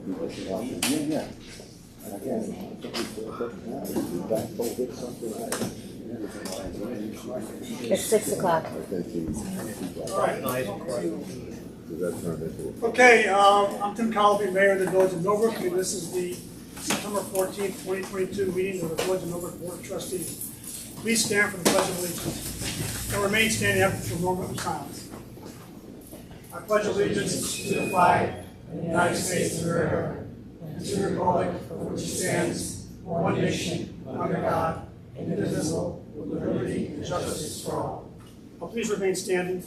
Yeah. It's 6 o'clock. Okay, I'm Tim Collopy, Mayor of the Village of Millbrook, and this is the September 14th, 2022 meeting of the Village of Millbrook Board of Trustees. Please stand for the Pledge of Allegiance and remain standing up for a moment of silence. I pledge allegiance to the flag of the United States of America and to the republic for which it stands, one nation, under God, indivisible, with liberty and justice for all. Please remain standing.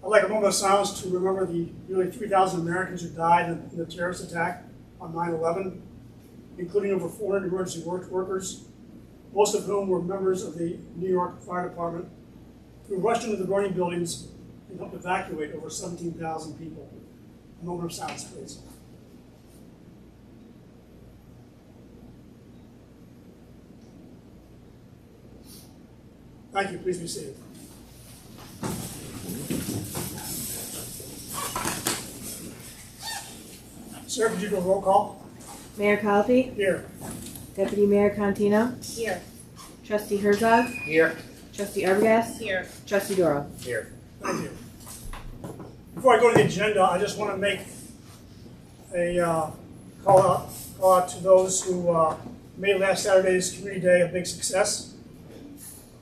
I'd like a moment of silence to remember the nearly 3,000 Americans who died in the terrorist attack on 9/11, including over 400 emergency workers, most of whom were members of the New York Fire Department, who rushed into the burning buildings and helped evacuate over 17,000 people. A moment of silence, please. Thank you. Please be seated. Sir, could you do a roll call? Mayor Collopy? Here. Deputy Mayor Contino? Here. Trustee Herzog? Here. Trustee Arbogast? Here. Trustee Doro? Here. Thank you. Before I go to the agenda, I just want to make a call out to those who made last Saturday's Community Day a big success.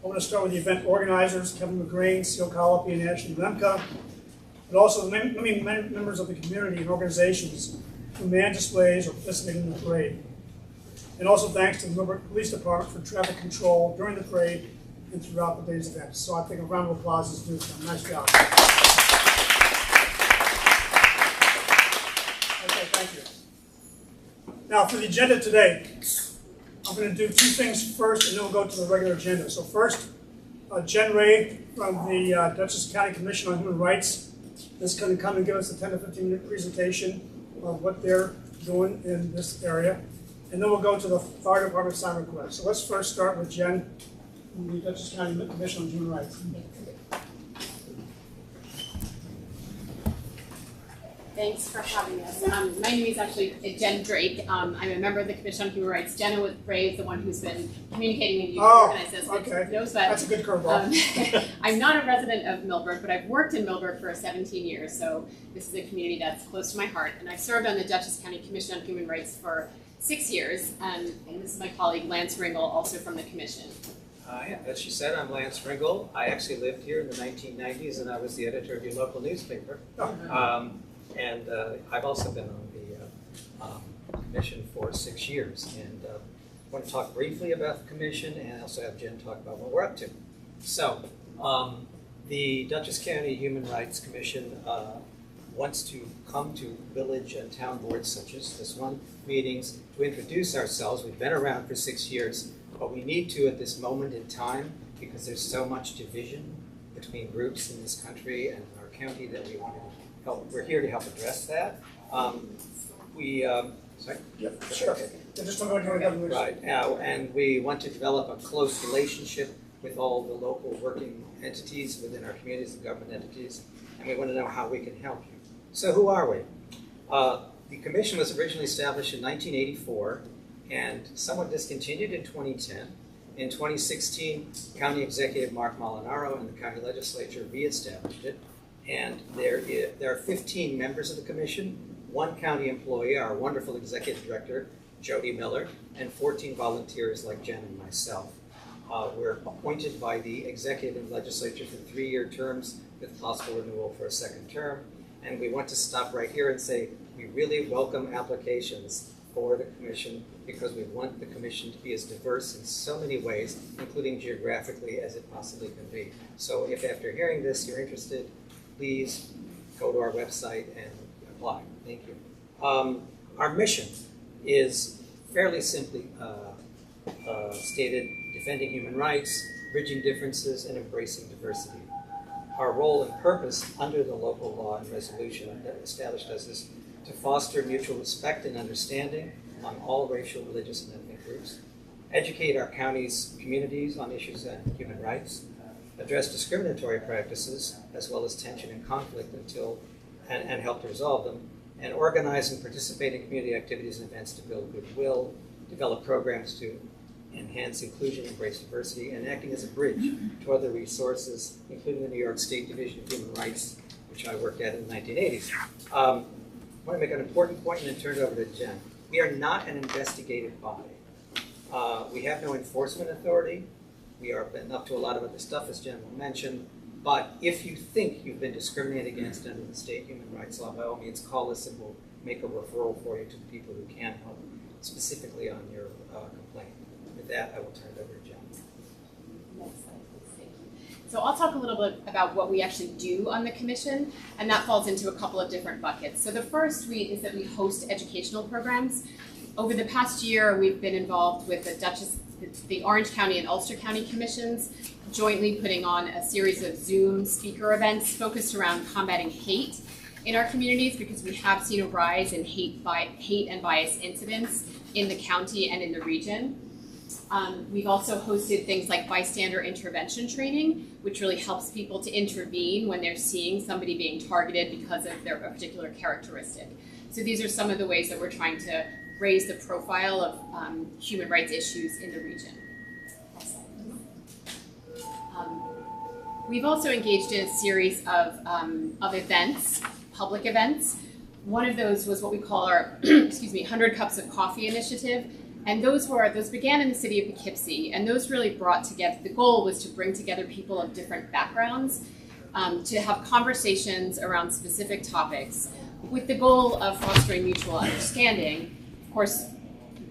I want to start with the event organizers, Kevin McGrain, Seal Collopy, and Ashley Lemka, but also the many members of the community and organizations who manned displays or participated in the parade. And also thanks to the Millbrook Police Department for traffic control during the parade and throughout the day's events. So I think a round of applause is due to them. Nice job. Okay, thank you. Now for the agenda today, I'm going to do two things first and then we'll go to the regular agenda. So first, Jen Ray from the Dutchess County Commission on Human Rights is going to come and give us a 10 to 15 minute presentation of what they're doing in this area. And then we'll go to the Fire Department sign request. So let's first start with Jen from the Dutchess County Commission on Human Rights. Thanks for having us. My name is actually Jen Drake. I'm a member of the Commission on Human Rights. Jenna with Brave, the one who's been communicating and you organize this. Okay. No sweat. That's a good curveball. I'm not a resident of Millbrook, but I've worked in Millbrook for 17 years, so this is a community that's close to my heart. And I've served on the Dutchess County Commission on Human Rights for 6 years, and this is my colleague Lance Ringel, also from the Commission. Yeah, as she said, I'm Lance Ringel. I actually lived here in the 1990s, and I was the editor of your local newspaper. And I've also been on the commission for 6 years. And I want to talk briefly about the commission and also have Jen talk about what we're up to. So the Dutchess County Human Rights Commission wants to come to village and town boards such as this one meetings to introduce ourselves. We've been around for 6 years, but we need to at this moment in time because there's so much division between groups in this country and our county that we want to help. We're here to help address that. Sorry? Yep, sure. Just don't go into government. Right, and we want to develop a close relationship with all the local working entities within our communities and government entities, and we want to know how we can help you. So who are we? The commission was originally established in 1984 and somewhat discontinued in 2010. In 2016, County Executive Mark Molinaro and the County Legislature re-established it. And there are 15 members of the commission, 1 county employee, our wonderful executive director, Jody Miller, and 14 volunteers like Jen and myself. We're appointed by the executive and legislature for 3-year terms with possible renewal for a 2nd term. And we want to stop right here and say we really welcome applications for the commission because we want the commission to be as diverse in so many ways, including geographically, as it possibly can be. So if after hearing this you're interested, please go to our website and apply. Thank you. Our mission is fairly simply stated, defending human rights, bridging differences, and embracing diversity. Our role and purpose under the local law and resolution that established us is to foster mutual respect and understanding on all racial, religious, and ethnic groups, educate our county's communities on issues of human rights, address discriminatory practices as well as tension and conflict and help to resolve them, and organize and participate in community activities and events to build goodwill, develop programs to enhance inclusion, embrace diversity, and acting as a bridge to other resources, including the New York State Division of Human Rights, which I worked at in the 1980s. I want to make an important point and then turn it over to Jen. We are not an investigative body. We have no enforcement authority. We are butting up to a lot of other stuff, as Jen will mention. But if you think you've been discriminated against under the state human rights law, by all means, call us and we'll make a referral for you to the people who can help, specifically on your complaint. With that, I will turn it over to Jen. Next slide, please. Thank you. So I'll talk a little bit about what we actually do on the commission, and that falls into a couple of different buckets. So the first is that we host educational programs. Over the past year, we've been involved with the Orange County and Ulster County commissions, jointly putting on a series of Zoom speaker events focused around combating hate in our communities, because we have seen a rise in hate and bias incidents in the county and in the region. We've also hosted things like bystander intervention training, which really helps people to intervene when they're seeing somebody being targeted because of their particular characteristic. So these are some of the ways that we're trying to raise the profile of human rights issues in the region. We've also engaged in a series of events, public events. One of those was what we call our 100 Cups of Coffee initiative. And those began in the city of Poughkeepsie, and those really brought together, the goal was to bring together people of different backgrounds to have conversations around specific topics with the goal of fostering mutual understanding. Of course,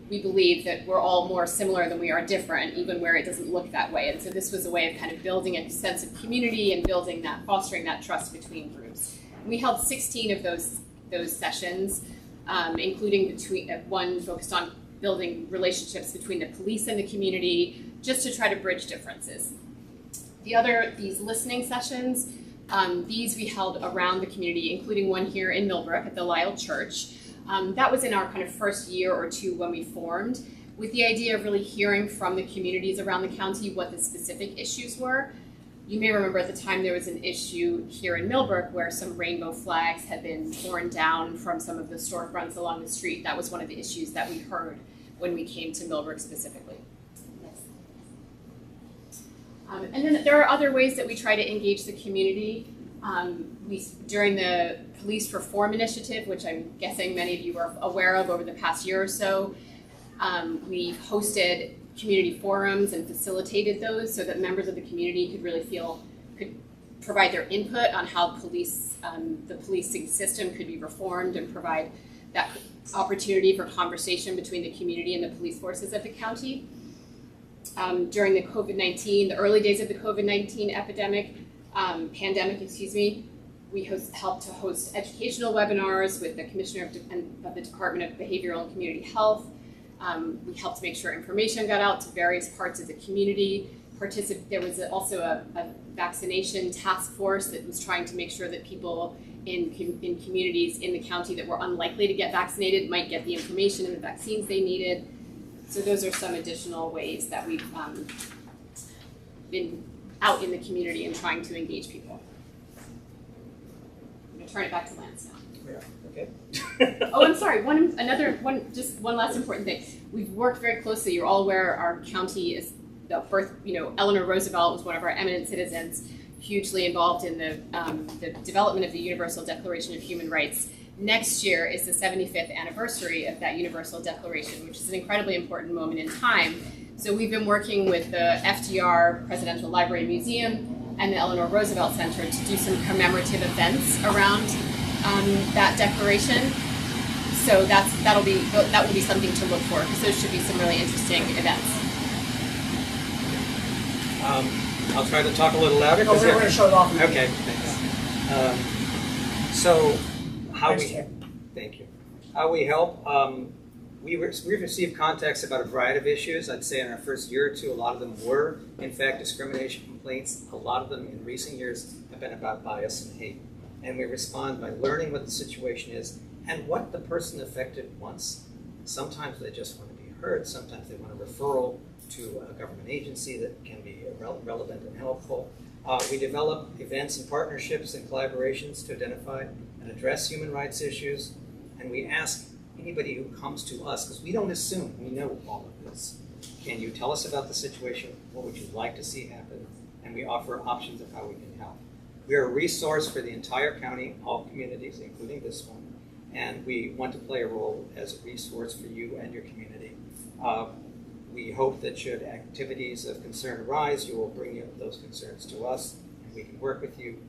we believe that we're all more similar than we are different, even where it doesn't look that way. And so this was a way of kind of building a sense of community and fostering that trust between groups. And we held 16 of those sessions, including one focused on building relationships between the police and the community, just to try to bridge differences. These listening sessions, these we held around the community, including one here in Millbrook at the Lyle Church. That was in our kind of first year or two when we formed, with the idea of really hearing from the communities around the county what the specific issues were. You may remember at the time there was an issue here in Millbrook where some rainbow flags had been torn down from some of the storefronts along the street. That was one of the issues that we heard when we came to Millbrook specifically. And then there are other ways that we try to engage the community. During the Police Reform Initiative, which I'm guessing many of you are aware of over the past year or so, we've hosted community forums and facilitated those so that members of the community could provide their input on how the policing system could be reformed and provide that opportunity for conversation between the community and the police forces of the county. During the the early days of the COVID-19 pandemic, we helped to host educational webinars with the Commissioner of the Department of Behavioral and Community Health. We helped make sure information got out to various parts of the community. There was also a vaccination task force that was trying to make sure that people in communities in the county that were unlikely to get vaccinated might get the information and the vaccines they needed. So those are some additional ways that we've been out in the community and trying to engage people. I'm going to turn it back to Lance now. Yeah, okay. Oh, I'm sorry. One last important thing. We've worked very closely. You're all aware our county is the birth. Eleanor Roosevelt was one of our eminent citizens, hugely involved in the development of the Universal Declaration of Human Rights. Next year is the 75th anniversary of that Universal Declaration, which is an incredibly important moment in time. So we've been working with the FDR Presidential Library Museum and the Eleanor Roosevelt Center to do some commemorative events around that declaration. So that will be something to look for, because those should be some really interesting events. I'll try to talk a little louder. No, we're going to shut it off. Okay, thanks. So thank you. How we help? We've received contacts about a variety of issues. I'd say in our first year or two, a lot of them were, in fact, discrimination complaints. A lot of them in recent years have been about bias and hate. And we respond by learning what the situation is and what the person affected wants. Sometimes they just want to be heard. Sometimes they want a referral. to a government agency that can be relevant and helpful. We develop events and partnerships and collaborations to identify and address human rights issues. And we ask anybody who comes to us, because we don't assume we know all of this, can you tell us about the situation? What would you like to see happen? And we offer options of how we can help. We are a resource for the entire county, all communities, including this one. And we want to play a role as a resource for you and your community. We hope that should activities of concern arise, you will bring those concerns to us, and we can work with you.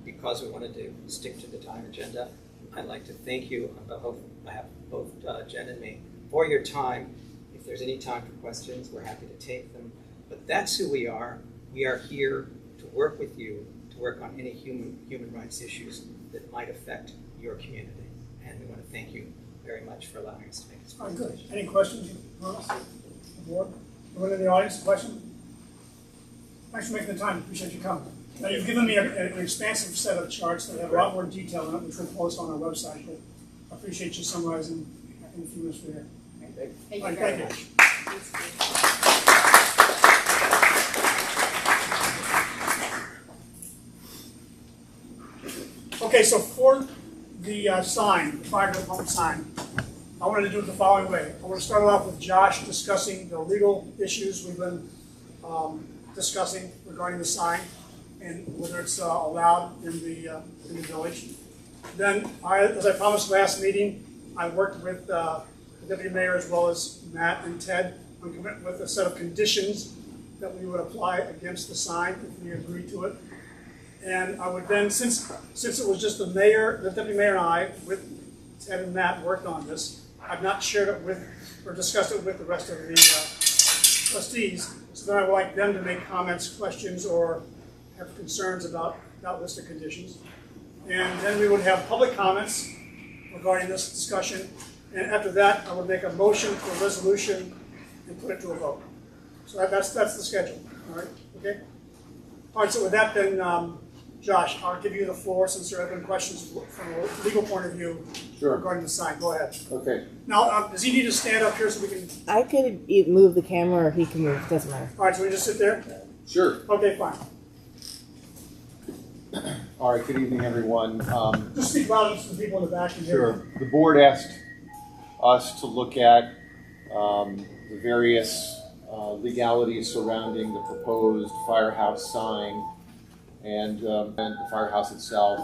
Because we wanted to stick to the time agenda, I'd like to thank you on behalf of both Jen and me for your time. If there's any time for questions, we're happy to take them. But that's who we are. We are here to work with you, to work on any human rights issues that might affect your community. And we want to thank you very much for allowing us to make this presentation. Good. Any questions, Bownas? The board? Anyone in the audience, a question? Thanks for making the time. Appreciate you coming. Now, you've given me an expansive set of charts that have a lot more detail in it, which we'll post on our website, but I appreciate you summarizing in a few minutes for here. Thank All you right, very thank you. much. Okay, so for the sign, the fire department sign, I wanted to do it the following way. I want to start off with Josh discussing the legal issues we've been discussing regarding the sign and whether it's allowed in the village. Then, as I promised last meeting, I worked with the deputy mayor as well as Matt and Ted on coming up with a set of conditions that we would apply against the sign if we agree to it. And I would then, since it was just the mayor, the deputy mayor and I, with Ted and Matt, worked on this, I've not shared it with or discussed it with the rest of the trustees. So then I would like them to make comments, questions, or have concerns about that list of conditions. And then we would have public comments regarding this discussion. And after that, I would make a motion for a resolution and put it to a vote. So that's the schedule. All right, okay? All right, so with that then, Josh, I'll give you the floor since there have been questions from a legal point of view regarding the sign. Go ahead. Okay. Now, does he need to stand up here so we can? I could move the camera or he can move. Doesn't matter. All right, so we just sit there? Sure. Okay, fine. All right, good evening, everyone. Just speak loud so the people in the back can hear. Sure. The board asked us to look at the various legalities surrounding the proposed firehouse sign, and the firehouse itself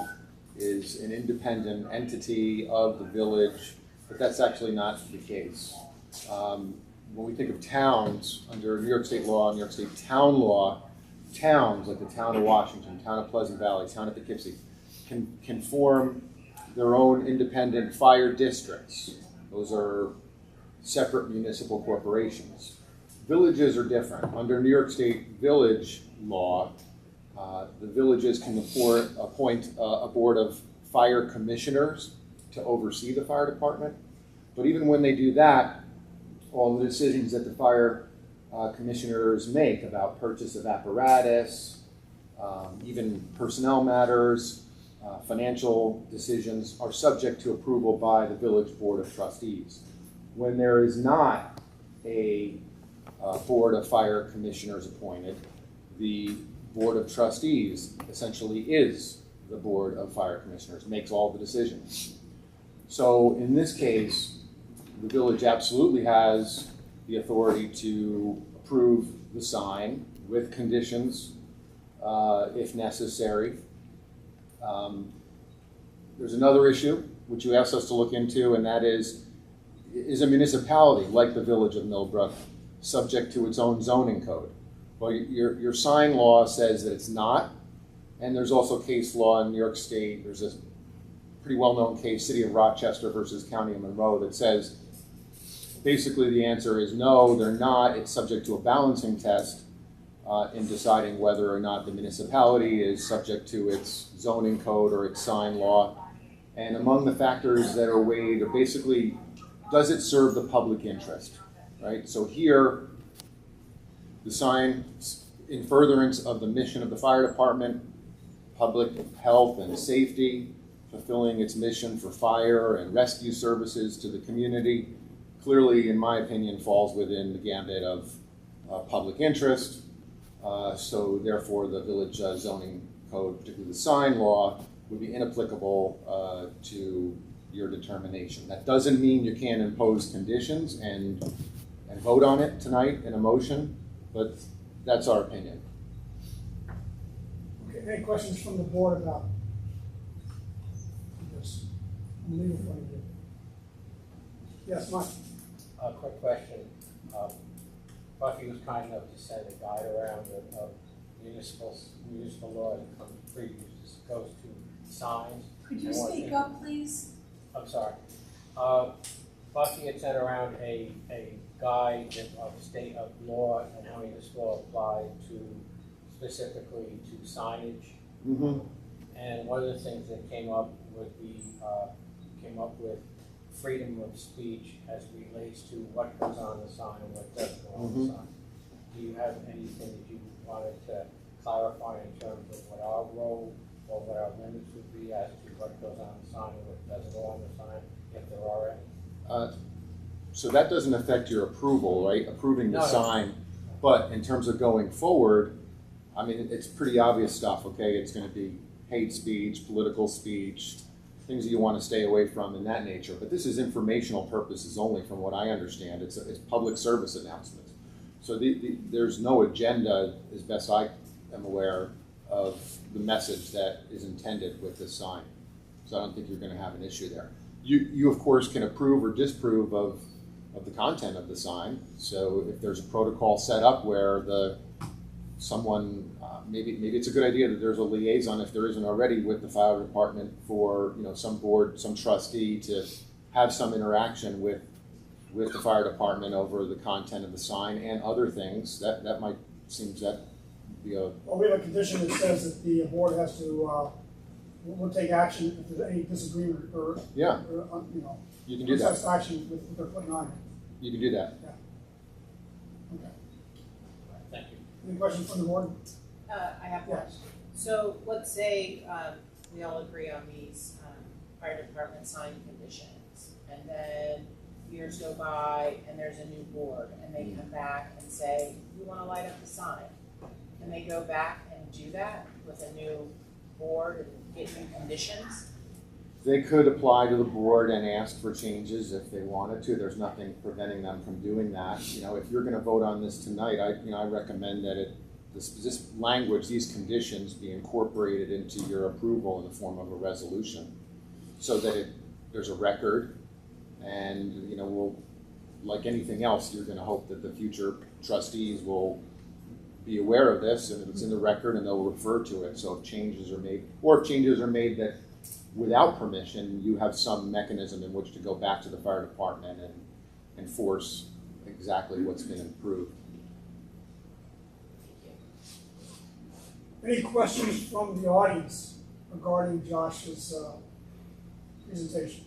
is an independent entity of the village, but that's actually not the case. When we think of towns, under New York State law, New York State town law, towns like the town of Washington, town of Pleasant Valley, town of Poughkeepsie, can form their own independent fire districts. Those are separate municipal corporations. Villages are different. Under New York State village law, the villages can appoint a board of fire commissioners to oversee the fire department. But even when they do that, all the decisions that the fire commissioners make about purchase of apparatus, even personnel matters, financial decisions are subject to approval by the village board of trustees. When there is not a board of fire commissioners appointed, the board of trustees essentially is the board of fire commissioners, makes all the decisions. So in this case, the village absolutely has the authority to approve the sign with conditions if necessary. There's another issue which you asked us to look into, and that is a municipality like the village of Millbrook subject to its own zoning code? Well, your sign law says that it's not, and there's also case law in New York State. There's a pretty well-known case, City of Rochester versus County of Monroe, that says basically the answer is no, they're not. It's subject to a balancing test in deciding whether or not the municipality is subject to its zoning code or its sign law. And among the factors that are weighed are basically, does it serve the public interest, right? So here, the sign, in furtherance of the mission of the fire department, public health and safety, fulfilling its mission for fire and rescue services to the community, clearly, in my opinion, falls within the gambit of public interest. So therefore, the village zoning code, particularly the sign law, would be inapplicable to your determination. That doesn't mean you can't impose conditions and vote on it tonight in a motion, but that's our opinion. Okay, any questions from the board about this from a legal point of view? Yes, Mike. A quick question. Buffy was kind enough to send a guide around of municipal law that comes previous goes to signs. Could you speak up, please? I'm sorry. Buffy had sent around a guide of state of law and how municipal law applied to specifically to signage. Mm-hmm. And one of the things that came up with freedom of speech as relates to what goes on the sign and what doesn't go on the sign. Do you have anything that you wanted to clarify in terms of what our role or what our limits would be as to what goes on the sign and what doesn't go on the sign, if there are any? So that doesn't affect your approval, right? Approving the No. sign. But in terms of going forward, I mean, it's pretty obvious stuff, okay? It's going to be hate speech, political speech, things that you want to stay away from in that nature. But this is informational purposes only, from what I understand. It's public service announcements. So there's no agenda, as best I am aware, of the message that is intended with this sign. So I don't think you're going to have an issue there. You of course, can approve or disapprove of the content of the sign. So if there's a protocol set up where maybe it's a good idea that there's a liaison, if there isn't already, with the fire department for some board, some trustee to have some interaction with the fire department over the content of the sign and other things. That might seem that be a. Well, we have a condition that says that the board has to will take action if there's any disagreement or Yeah. or, You can do that. satisfaction with what they're putting on here. You can do that. Okay. Thank you. Any questions from the board? I have one. Yes. So let's say we all agree on these fire department sign conditions, and then years go by and there's a new board and they come back and say, we want to light up the sign. Can they go back and do that with a new board and get new conditions? They could apply to the board and ask for changes if they wanted to. There's nothing preventing them from doing that. If you're going to vote on this tonight, I recommend that this language, these conditions, be incorporated into your approval in the form of a resolution, so that there's a record, and we'll, like anything else, you're going to hope that the future trustees will be aware of this and it's in the record and they'll refer to it. So if changes are made, that without permission, you have some mechanism in which to go back to the fire department and enforce exactly what's been approved. Any questions from the audience regarding Josh's presentation?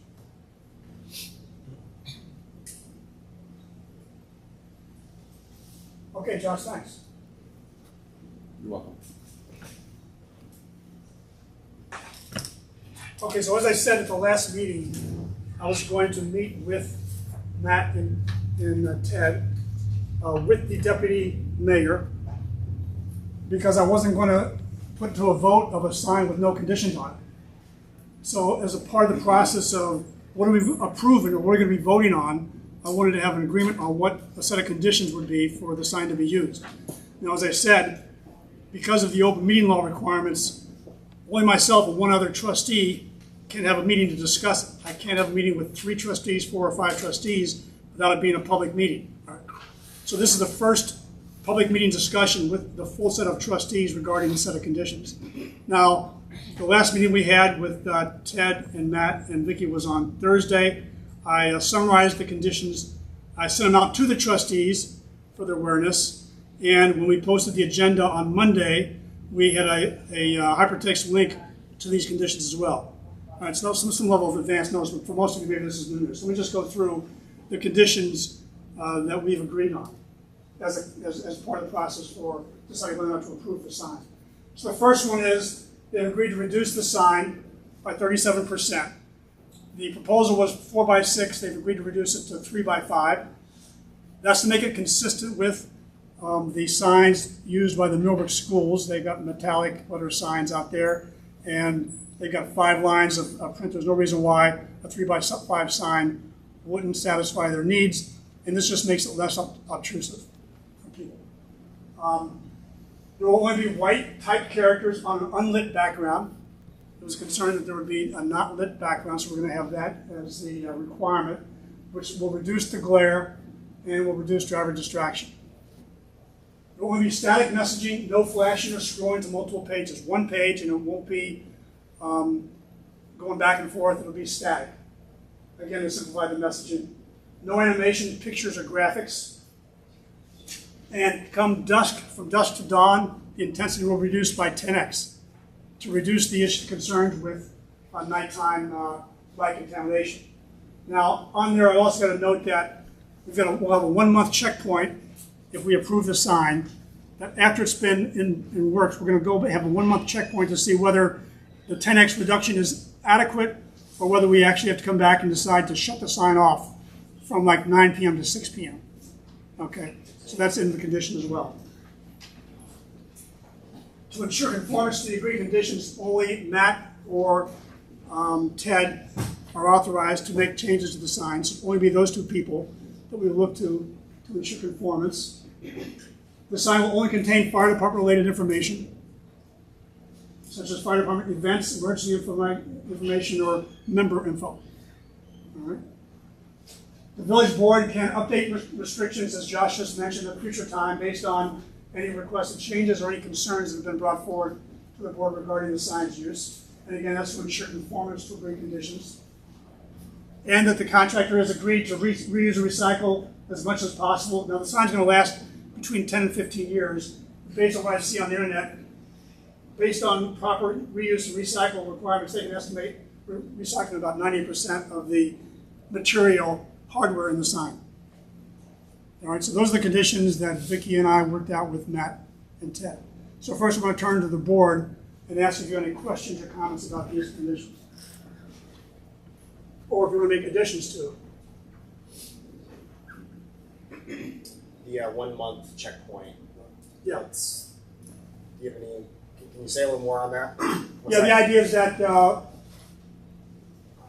Okay, Josh, thanks. You're welcome. Okay, so as I said at the last meeting, I was going to meet with Matt and Ted, with the deputy mayor, because I wasn't going to put to a vote of a sign with no conditions on it. So as a part of the process of what are we approving or what are we going to be voting on, I wanted to have an agreement on what a set of conditions would be for the sign to be used. Now, as I said, because of the open meeting law requirements, only myself and one other trustee can have a meeting to discuss it. I can't have a meeting with 3 trustees, 4 or 5 trustees, without it being a public meeting. All right. So this is the first public meeting discussion with the full set of trustees regarding the set of conditions. Now, the last meeting we had with Ted and Matt and Vicky was on Thursday. I summarized the conditions. I sent them out to the trustees for their awareness. And when we posted the agenda on Monday, we had a hypertext link to these conditions as well. All right, so some level of advanced notice, but for most of you, maybe this is new news. So let me just go through the conditions that we've agreed on as part of the process for deciding whether or not to approve the sign. So the first one is they've agreed to reduce the sign by 37%. The proposal was 4x6. They've agreed to reduce it to 3x5. That's to make it consistent with the signs used by the Millbrook schools. They've got metallic letter signs out there, and they've got 5 lines of print. There's no reason why a 3x5 sign wouldn't satisfy their needs, and this just makes it less obtrusive for people. There will only be white typed characters on an unlit background. There was concern that there would be a not lit background, so we're going to have that as the requirement, which will reduce the glare and will reduce driver distraction. There will only be static messaging, no flashing or scrolling to multiple pages. One page, and it won't be going back and forth. It'll be static. Again, to simplify the messaging. No animation, pictures, or graphics. And come dusk, from dusk to dawn, the intensity will reduce by 10x to reduce the issue concerns with nighttime light contamination. Now, on there, I also got to note that we'll have a 1-month checkpoint if we approve the sign. That after it's been in works, we're going to go have a 1-month checkpoint to see whether the 10x reduction is adequate or whether we actually have to come back and decide to shut the sign off from like 9 p.m. to 6 p.m. Okay, so that's in the condition as well. To ensure conformance to the agreed conditions, only Matt or Ted are authorized to make changes to the signs. It'll only be those 2 people that we look to ensure conformance. The sign will only contain fire department related information, such as fire department events, emergency information, or member info. All right. The village board can update restrictions, as Josh just mentioned, at future time based on any requested changes or any concerns that have been brought forward to the board regarding the sign's use. And again, that's to ensure conformance to agreed conditions. And that the contractor has agreed to reuse and recycle as much as possible. Now, the sign's going to last between 10 and 15 years. Based on what I see on the internet, based on proper reuse and recycle requirements, they can estimate recycling about 90% of the material hardware in the sign. All right, so those are the conditions that Vicki and I worked out with Matt and Ted. So first I'm going to turn to the board and ask if you have any questions or comments about these conditions. Or if you want to make additions to it. The 1-month checkpoint. Yeah. Do you have any, can you say a little more on that? Yeah, the idea is that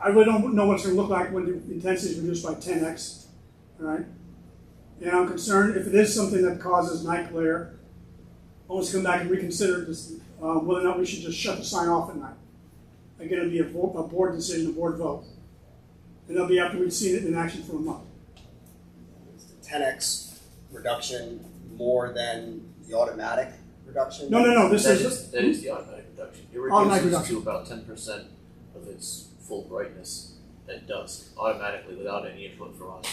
I really don't know what it's going to look like when the intensity is reduced by 10x, all right? And I'm concerned if it is something that causes night glare, I want to come back and reconsider this, whether or not we should just shut the sign off at night. Again, it'll be a board decision, a board vote. And that'll be after we've seen it in action for a month. Is the 10x reduction more than the automatic reduction? No. That is the automatic reduction. It reduces to about 10% of its full brightness at dusk, automatically without any input from us.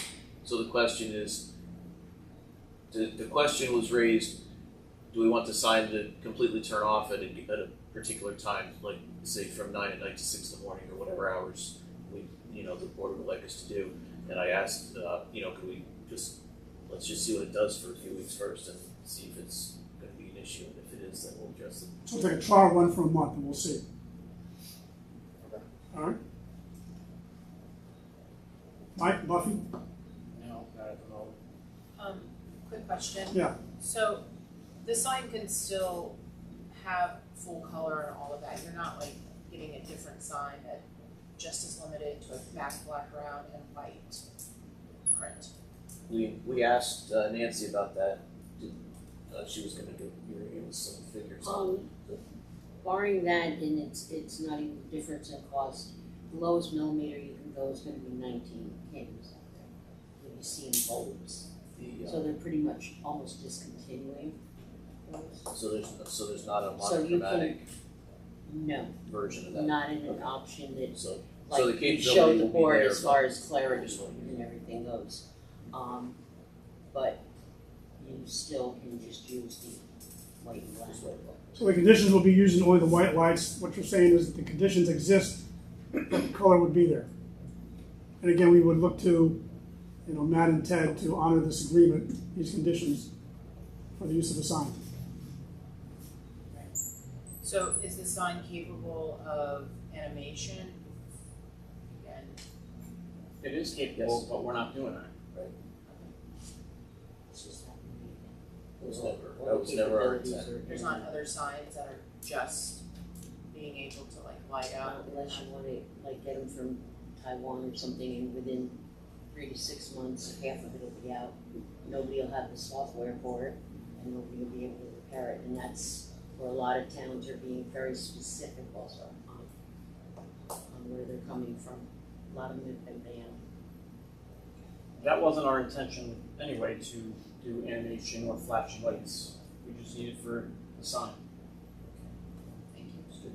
So the question is, the question was raised, do we want the sign to completely turn off at a particular time, like say from 9 at night to 6 in the morning or whatever hours the board would like us to do? And I asked, could we let's just see what it does for a few weeks first and see if it's going to be an issue. And if it is, then we'll address it. So we'll take a trial run for a month and we'll see. Okay. All right. Mike, Buffy? No, not at the moment. Quick question. Yeah. So the sign can still have full color and all of that. You're not like getting a different sign that just is limited to a matte background and white print. We asked Nancy about that. She was going to give us some figures. Barring that, and it's not even the difference in cost. The lowest millimeter you can go is going to be 19 kings out there. You'll be seeing bulbs. So they're pretty much almost discontinuing those. So there's not a So you monochromatic No, version of that. not in an option that So like the you capability show the will be board there, as far but as clarity just wondering. and everything goes. But you still can just use the white and black. So the conditions will be using only the white lights. What you're saying is that the conditions exist, but the color would be there. And again, we would look to, Matt and Ted to honor this agreement, these conditions, for the use of the sign. So is the sign capable of animation? Again, It is capable, but we're not doing that. It's just that we need it. That was never our intent. There's not other signs that are just being able to like light up. Unless you want to like get them from Taiwan or something, and within 3 to 6 months, half of it will be out. Nobody will have the software for it, and nobody will be able to repair it. And that's where a lot of towns are being very specific also on where they're coming from. A lot of them have been banned. That wasn't our intention anyway, to do animation or flashing lights. We just need it for the sign. Thank you. Just good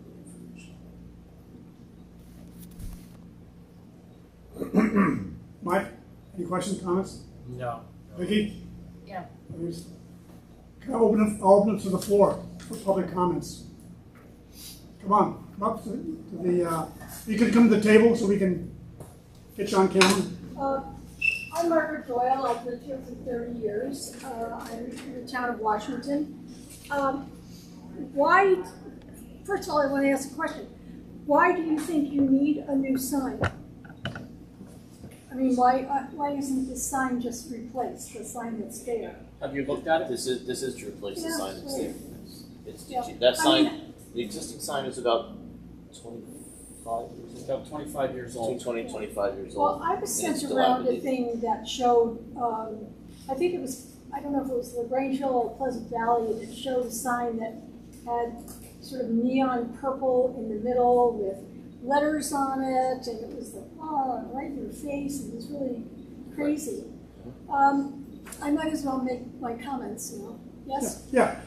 information. Mike, any questions, comments? No. Vicki? Yeah. Can I open it to the floor for public comments? Come on, come up to the, you can come to the table so we can get you on camera. I'm Margaret Doyle. I've lived here for 30 years. I'm in the town of Washington. Why, first of all, I want to ask a question. Why do you think you need a new sign? I mean, why isn't this sign just replaced, the sign that's there? Have you looked at it? This is to replace the sign that's there. It's Yeah. that I sign. mean, The existing sign is about 25 years It's old. about 25 years Between old. 20 and 25 years Well, old. I was and it's sent around a dilapidated. thing that showed, I think it was, I don't know if it was LaGrangeville or Pleasant Valley, that showed a sign that had sort of neon purple in the middle with letters on it, and it was like, oh, right in your face, and it was really crazy. I might as well make my comments, you know, yes? Yeah.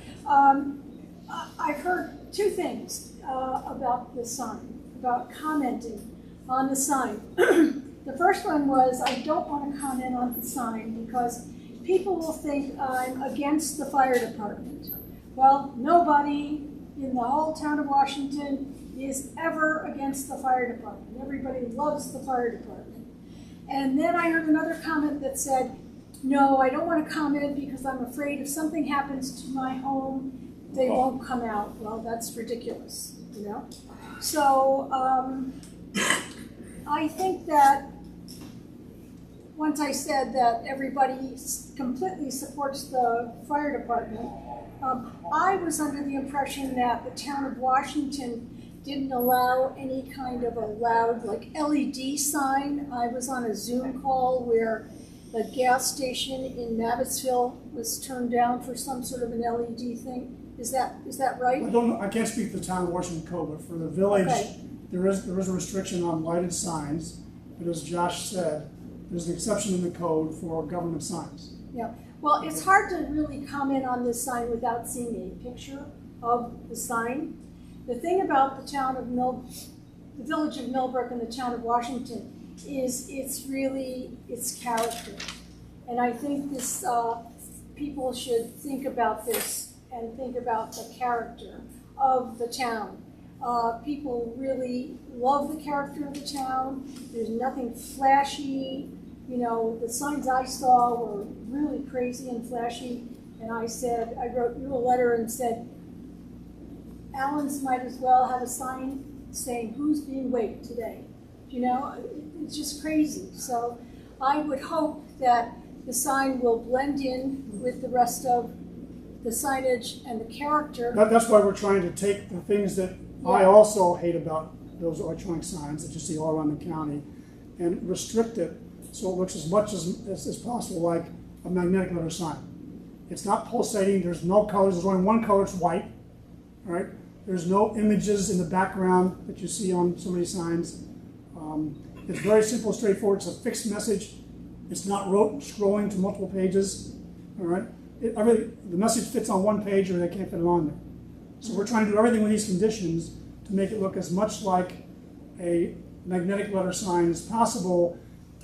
I've heard two things about the sign, about commenting on the sign. The first one was, I don't want to comment on the sign because people will think I'm against the fire department. Well, nobody in the whole town of Washington is ever against the fire department. Everybody loves the fire department. And then I heard another comment that said, no, I don't want to comment because I'm afraid if something happens to my home, they won't come out. Well, that's ridiculous, you know? So I think that once I said that everybody completely supports the fire department, I was under the impression that the town of Washington didn't allow any kind of a loud, like LED sign. I was on a Zoom call where the gas station in Mabbittsville was turned down for some sort of an LED thing. Is that right? I don't know, I can't speak to the town of Washington code, but for the village, Okay. there is a restriction on lighted signs, but as Josh said, there's an exception in the code for government signs. Yeah. Well, it's hard to really comment on this sign without seeing a picture of the sign. The thing about the town of the village of Millbrook and the town of Washington is it's really its character. And I think this people should think about this and think about the character of the town. People really love the character of the town. There's nothing flashy. You know, the signs I saw were really crazy and flashy. And I wrote you a letter and said, Allen's might as well have a sign saying, who's being waked today? You know, it's just crazy. So I would hope that the sign will blend in with the rest of the signage and the character. That's why we're trying to take the things that I also hate about those electronic signs that you see all around the county and restrict it so it looks as much as possible like a magnetic letter sign. It's not pulsating, there's no colors, there's only one color, it's white, all right? There's no images in the background that you see on so many signs. It's very simple, straightforward, it's a fixed message. It's not scrolling to multiple pages, all right? The message fits on one page or they can't fit it on there. So we're trying to do everything with these conditions to make it look as much like a magnetic letter sign as possible,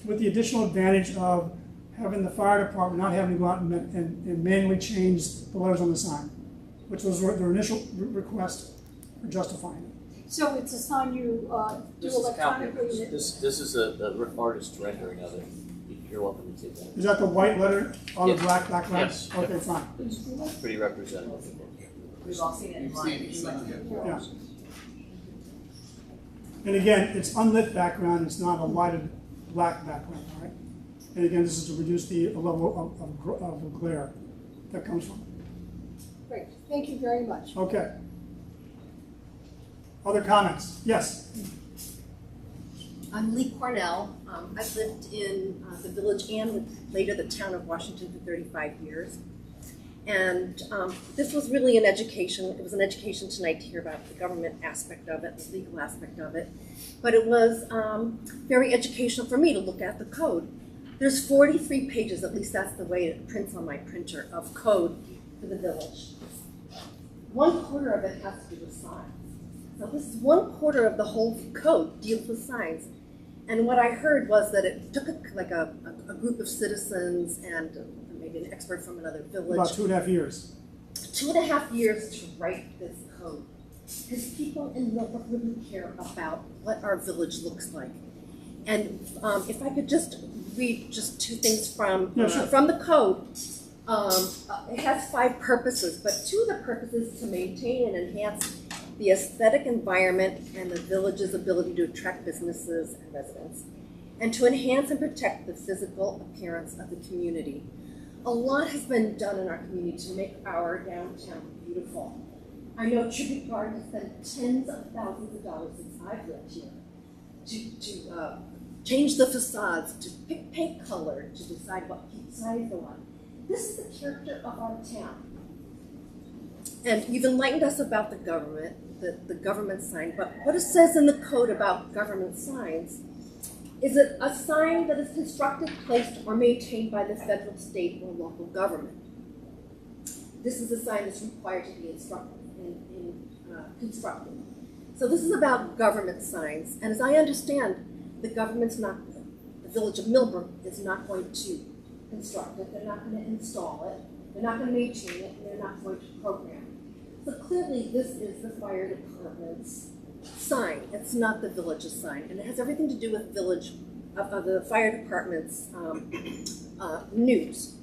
with the additional advantage of having the fire department not having to go out and manually change the letters on the sign, which was their initial request for justifying it. So it's a sign you do This is a copy. electronically. This is a artist rendering of it. You're welcome to take that. Is that the white letter on Yes. the black background? Yes. Okay, fine. It's pretty representative. We've all seen it in line. Yeah. And again, it's unlit background, it's not a lighted black background, all right? And again, this is to reduce the level of glare that comes from it. Thank you very much. Okay. Other comments? Yes. I'm Lee Cornell. I've lived in the village and later the town of Washington for 35 years. And this was really an education. It was an education tonight to hear about the government aspect of it, the legal aspect of it. But it was very educational for me to look at the code. There's 43 pages, at least that's the way it prints on my printer, of code for the village. 1/4 of it has to do with signs. So this is 1/4 of the whole code deals with signs. And what I heard was that it took a group of citizens and maybe an expert from another village. About 2.5 years. 2.5 years to write this code. Because people in Millbrook really care about what our village looks like. And if I could just read just 2 things from the code. It has 5 purposes, but 2 of the purposes to maintain and enhance the aesthetic environment and the village's ability to attract businesses and residents, and to enhance and protect the physical appearance of the community. A lot has been done in our community to make our downtown beautiful. I know Tribute Garden has spent tens of thousands of dollars since I've lived here to change the facades, to pick paint color, to decide what signs go on. This is the character of our town. And you've enlightened us about the government, the government sign, but what it says in the code about government signs is it a sign that is constructed, placed, or maintained by the federal, state, or local government. This is a sign that's required to be constructed. So this is about government signs, and as I understand, the village of Millbrook is not going to construct it, they're not going to install it, they're not going to maintain it, and they're not going to program it. So clearly this is the fire department's sign. It's not the village's sign, and it has everything to do with the fire department's news.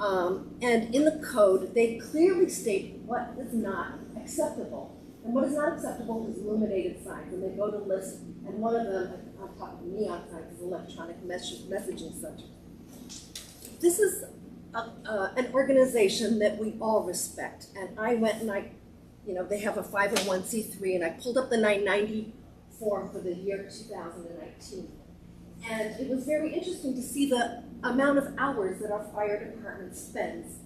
And in the code, they clearly state what is not acceptable. And what is not acceptable is illuminated signs, and they go to list, and one of them, on top of the neon signs, is electronic messaging center. This is an organization that we all respect, and I went and they have a 501c3, and I pulled up the 990 form for the year 2019. And it was very interesting to see the amount of hours that our fire department spends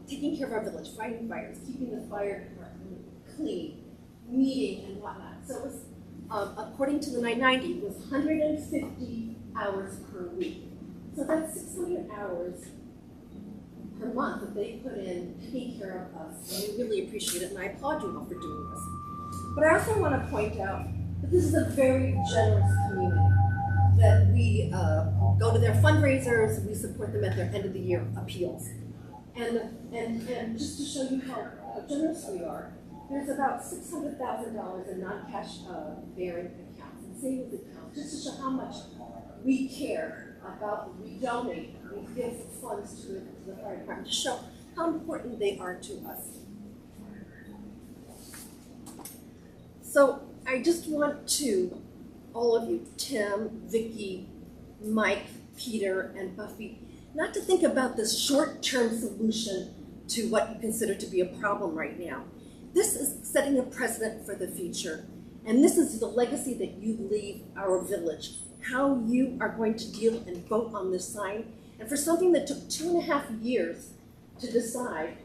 taking care of our village, fighting fires, keeping the fire department clean, meeting and whatnot. So it was, according to the 990, it was 150 hours per week. So that's 600 hours per month that they put in taking care of us, and we really appreciate it, and I applaud you all for doing this. But I also want to point out that this is a very generous community, that we go to their fundraisers, we support them at their end of the year appeals. And just to show you how generous we are, there's about $600,000 in non-cash bearing accounts and savings accounts, just to show how much we care about, we donate, we give funds to the fire department to show how important they are to us. So I just want to, all of you, Tim, Vicki, Mike, Peter, and Buffy, not to think about this short-term solution to what you consider to be a problem right now. This is setting a precedent for the future, and this is the legacy that you leave our village, how you are going to deal and vote on this sign. And for something that took 2.5 years to decide,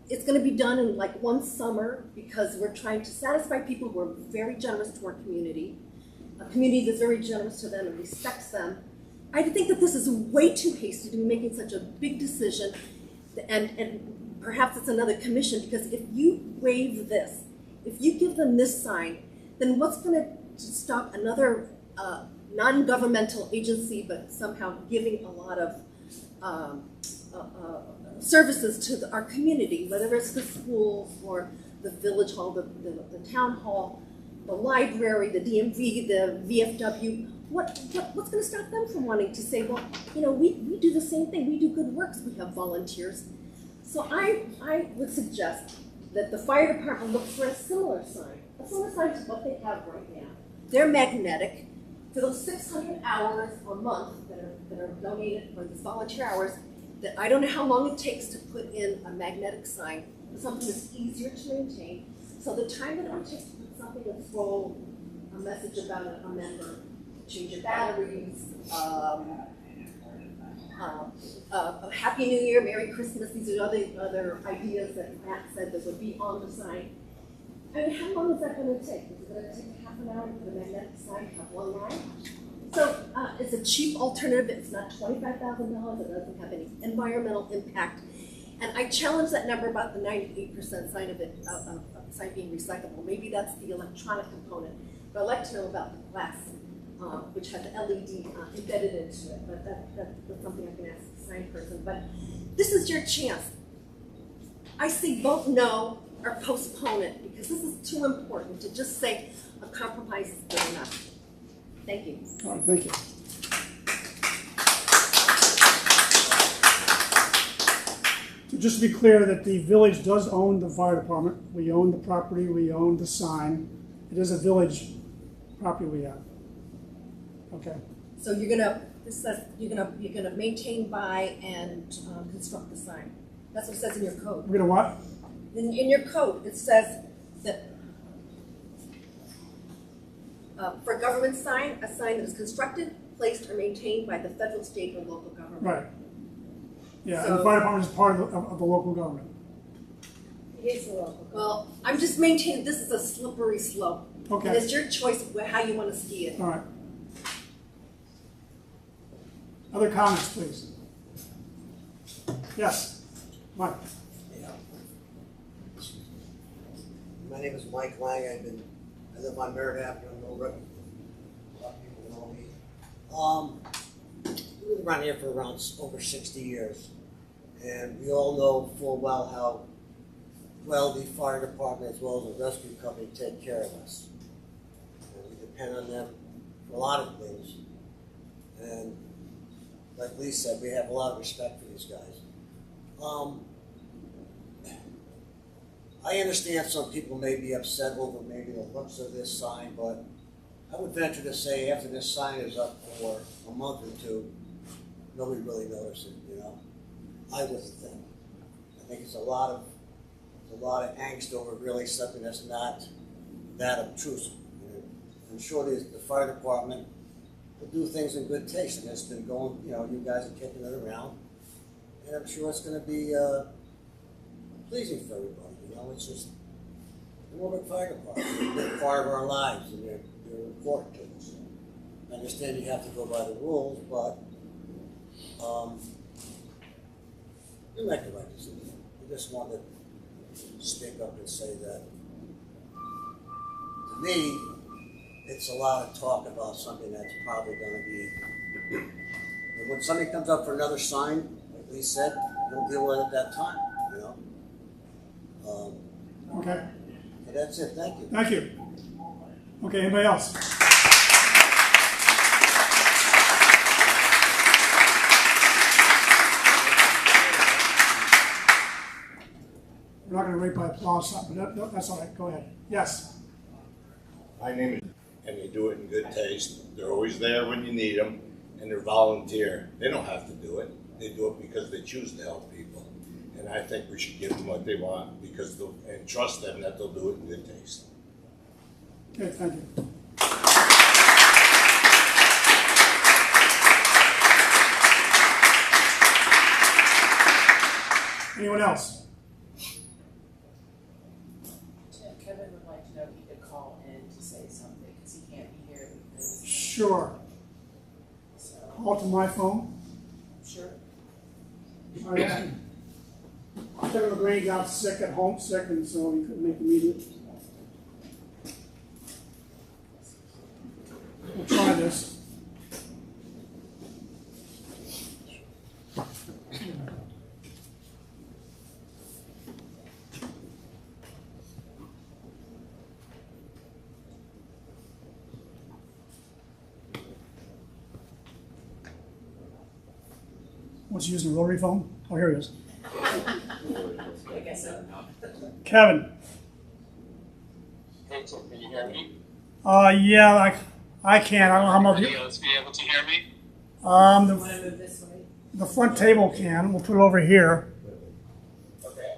it's going to be done in like one summer, because we're trying to satisfy people who are very generous to our community, a community that's very generous to them and respects them. I think that this is way too hasty to be making such a big decision, and perhaps it's another commission, because if you waive this, if you give them this sign, then what's going to stop another non-governmental agency, but somehow giving a lot of services to our community, whether it's the schools or the village hall, the town hall, the library, the DMV, the VFW. What's going to stop them from wanting to say, well, we do the same thing. We do good works. We have volunteers. So I would suggest that the fire department look for a similar sign to what they have right now. They're magnetic. For those 600 hours a month that are donated for these volunteer hours, that I don't know how long it takes to put in a magnetic sign something that's easier to maintain. So the time that it would take to put something and throw a message about a member, change your batteries, a Happy New Year, Merry Christmas, these are other ideas that Matt said that would be on the sign. I mean, how long is that going to take? Is it going to take half an hour for the magnetic sign to have one line? So it's a cheap alternative. It's not $25,000. It doesn't have any environmental impact. And I challenge that number about the 98% sign of it, sign being recyclable. Maybe that's the electronic component. But I'd like to know about the glass, which has the LED embedded into it. But that's something I can ask the sign person. But this is your chance. I say vote no or postpone it, because this is too important to just say a compromise is good enough. Thank you. All right, thank you. So just to be clear, that the village does own the fire department. We own the property, we own the sign. It is a village property we have. Okay. So you're gonna, this says you're gonna maintain, buy, and construct the sign. That's what it says in your code. We're gonna what? In your code, it says that for a government sign, a sign that is constructed, placed, or maintained by the federal, state, or local government. Right. Yeah, So, and the fire department is part of the local government. It is the local. Well, I'm just maintaining, this is a slippery slope. Okay. And it's your choice of how you want to ski it. All right. Other comments, please? Yes, Mike. Yeah. My name is Mike Lang. I live on Merritt Avenue in Millbrook. A lot of people know me. We've been around here for around over 60 years. And we all know full well how well the fire department as well as the rescue company take care of us. And we depend on them for a lot of things. And like Lee said, we have a lot of respect for these guys. I understand some people may be upset over maybe the looks of this sign, but I would venture to say after this sign is up for a month or two, nobody really notices it, you know? I wouldn't think. I think it's a lot of angst over really something that's not that obtrusive. I'm sure the fire department will do things in good taste, and it's been going, you know, you guys are kicking it around, and I'm sure it's going to be pleasing for everybody. You know, it's just the Millbrook Fire Department. They're part of our lives, and they're important to us. I understand you have to go by the rules, but you make the right decision. I just wanted to stick up and say that. To me, it's a lot of talk about something that's probably going to be. And when somebody comes up for another sign, like Lee said, we'll deal with it at that time. You know. Okay. And that's it. Thank you. Thank you. Okay. Anybody else? We're not going to rate by applause, but that's all right. Go ahead. Yes. My name is, and they do it in good taste. They're always there when you need them, and they're volunteer. They don't have to do it. They do it because they choose to help people. And I think we should give them what they want and trust them that they'll do it in good taste. Okay, thank you. Anyone else? Kevin would like to know if he could call in to say something, because he can't be here because. Sure. So. Call to my phone. Sure. All right. Kevin McGrane got sick at home, and so he couldn't make the meeting. We'll try this. What's he using, a rotary phone? Oh, here he is. I guess so. Kevin. Can you hear me? Yeah, I can. I don't know how much. Anybody else be able to hear me? The front table can. We'll put it over here. Okay.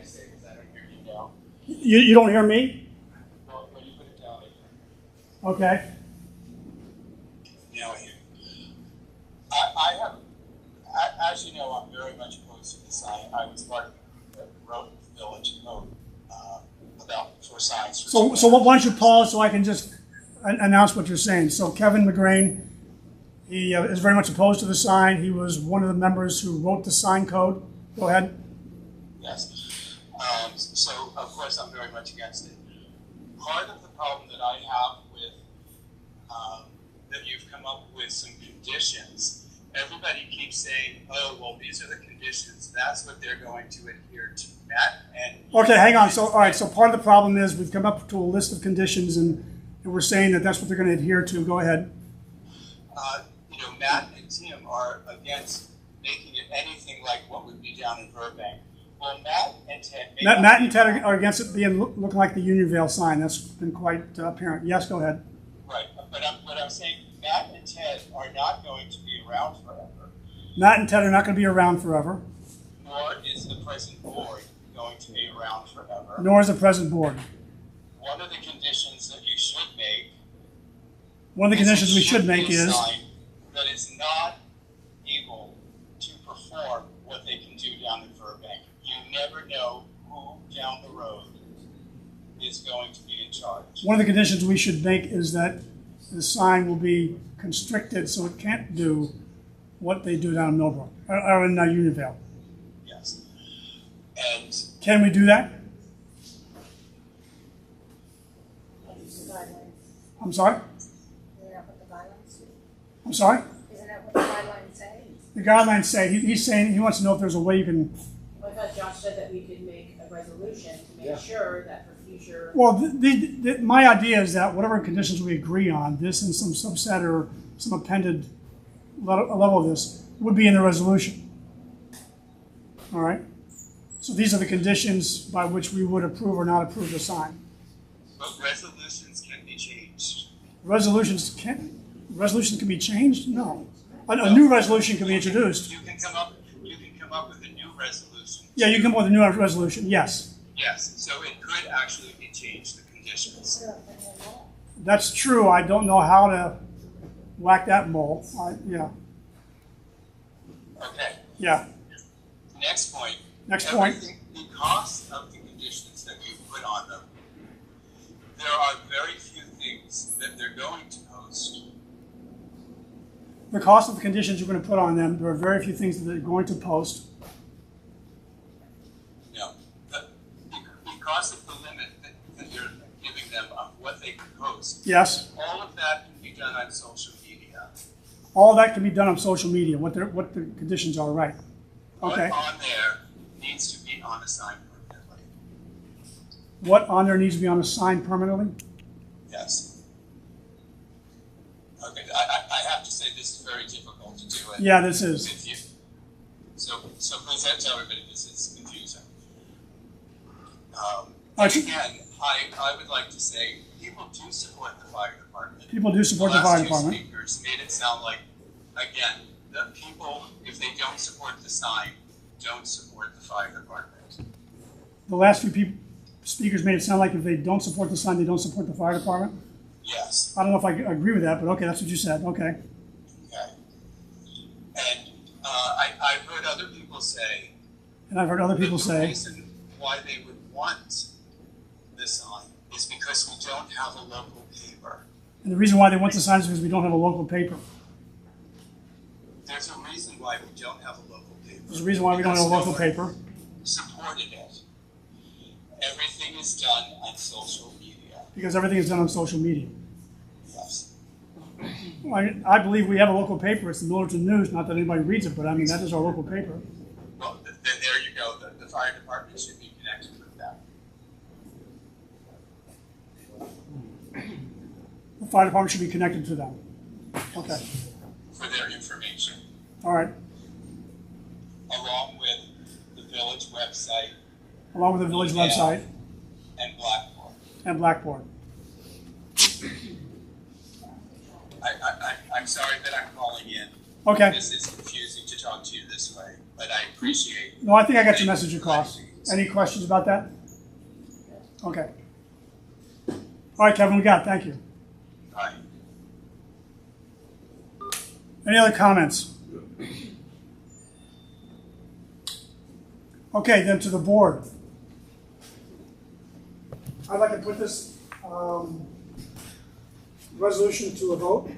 I say because I don't hear you now. You don't hear me? Well, when you put it down, Okay. now I hear you. I have, as you know, I'm very much opposed to the sign. I was part of the road village code about for signs. So why don't you pause so I can just announce what you're saying. So Kevin McGrain, he is very much opposed to the sign. He was one of the members who wrote the sign code. Go ahead. Yes. So of course I'm very much against it. Part of the problem that I have with that you've come up with some conditions. Everybody keeps saying, "Oh, well, these are the conditions. That's what they're going to adhere to." Okay, hang on. So all right. So part of the problem is we've come up to a list of conditions and we're saying that that's what they're going to adhere to. Go ahead. Matt and Tim are against making it anything like what would be down in Burbank. Well, Matt and Ted. Matt and Ted are against it being looking like the Unionville sign. That's been quite apparent. Yes, go ahead. Right, but I'm saying Matt and Ted are not going to be around forever. Matt and Ted are not going to be around forever. Nor is the present board going to be around forever. Nor is the present board. One of the conditions that you should make. One of the conditions we should make is that it's not able to perform what they can do down in Burbank. You never know who down the road is going to be in charge. one of the conditions we should make is that the sign will be constricted so it can't do what they do down in Millbrook or in Unionville. Yes. And can we do that? I'm sorry? Isn't that what the guidelines say? I'm sorry? Isn't that what the guidelines say? The guidelines say, he's saying, he wants to know if there's a way you can... I thought Josh said that we could make a resolution to make sure that for future... Well, my idea is that whatever conditions we agree on, this and some subset or some appended level of this, would be in the resolution. All right? So these are the conditions by which we would approve or not approve the sign. But resolutions can be changed. Resolutions can be changed? No. A new resolution can be introduced. You can come up with a new resolution. Yeah, you can come up with a new resolution, yes. Yes, so it could actually be changed, the conditions. That's true. I don't know how to whack that mole. Yeah. Okay. Yeah. Next point. Next point. Because of the conditions that you put on them, there are very few things that they're going to post. The cost of the conditions you're going to put on them, there are very few things that they're going to post. No. Because of the limit that you're giving them of what they can post. Yes. All of that can be done on social media. All that can be done on social media, what the conditions are, right. Okay. What on there needs to be on a sign permanently. What on there needs to be on a sign permanently? Yes. Okay, I have to say this is very difficult to do it. Yeah, this is. So please tell everybody this is confusing. Again, I would like to say people do support the fire department. People do support the fire department. The last two speakers made it sound like, again, that people, if they don't support the sign, don't support the fire department. The last few speakers made it sound like if they don't support the sign, they don't support the fire department? Yes. I don't know if I agree with that, but okay, that's what you said. Okay. Okay. And I've heard other people say. And I've heard other people say. The reason why they would want this sign is because we don't have a local paper. And the reason why they want the sign is because we don't have a local paper. There's a reason why we don't have a local paper. There's a reason why we don't have a local paper. Supported it. Everything is done on social media. Because everything is done on social media. Yes. I believe we have a local paper. It's the Millerton News. Not that anybody reads it, but I mean, that is our local paper. Well, then there you go. The fire department should be connected with that. The fire department should be connected to them. Okay. For their information. All right. Along with the village website. Along with the village website. And Blackboard. And Blackboard. I'm sorry that I'm calling in. Okay. This is confusing to talk to you this way, but I appreciate. No, I think I got your message across. Any questions about that? Okay. All right, Kevin, we got it. Thank you. Aye. Any other comments? Okay, then to the board. I'd like to put this resolution to a vote.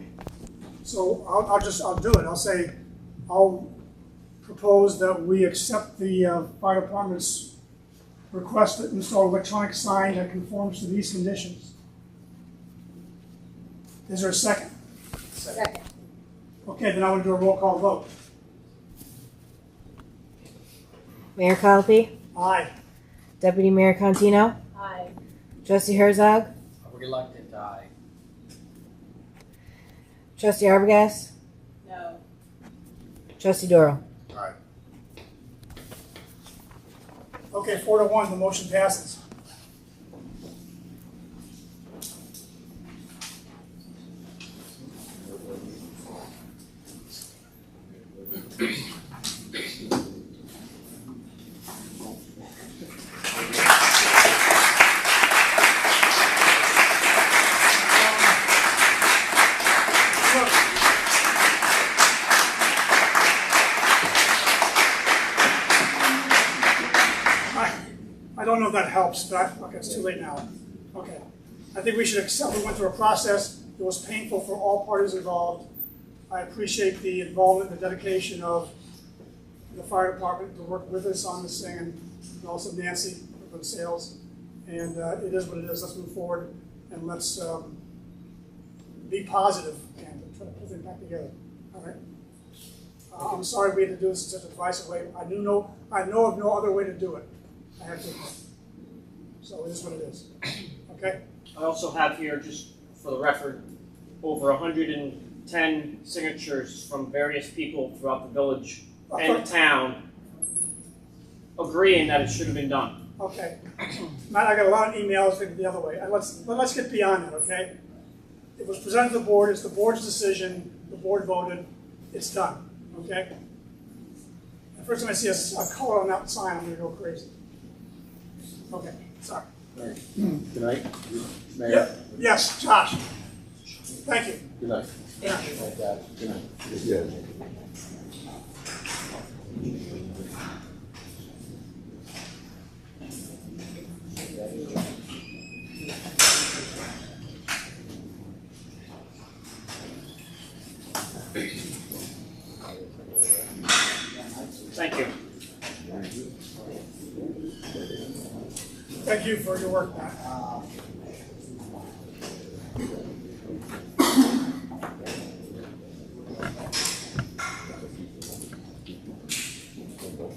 So I'll do it. I'll propose that we accept the fire department's request to install electronic sign that conforms to these conditions. Is there a second? Second. Okay, then I want to do a roll call vote. Mayor Colopy, Aye. Deputy Mayor Contino, Aye. Trustee Herzog, A reluctant aye. Trustee Arbogast, No. Trustee Doral. Aye. Okay, 4-1, the motion passes. I don't know if that helps, but okay, it's too late now. Okay. I think we should accept we went through a process. It was painful for all parties involved. I appreciate the involvement, the dedication of the fire department to work with us on this thing, and also Nancy for the sales. And it is what it is. Let's move forward and let's be positive and try to put things back together. All right. I'm sorry we had to do this in such a divisive way. I know of no other way to do it. I have to. So it is what it is. Okay? I also have here, just for the record, over 110 signatures from various people throughout the village and the town agreeing that it should have been done. Okay. Matt, I got a lot of emails the other way. And let's get beyond that, okay? It was presented to the board. It's the board's decision. The board voted. It's done. Okay? The first time I see a color on that sign, I'm going to go crazy. Okay. Sorry. All right. Good night, Mayor. Yep. Yes, Josh. Thank you. Good night. Thank you. Good night. Yeah. Thank you. Thank you for your work, Matt.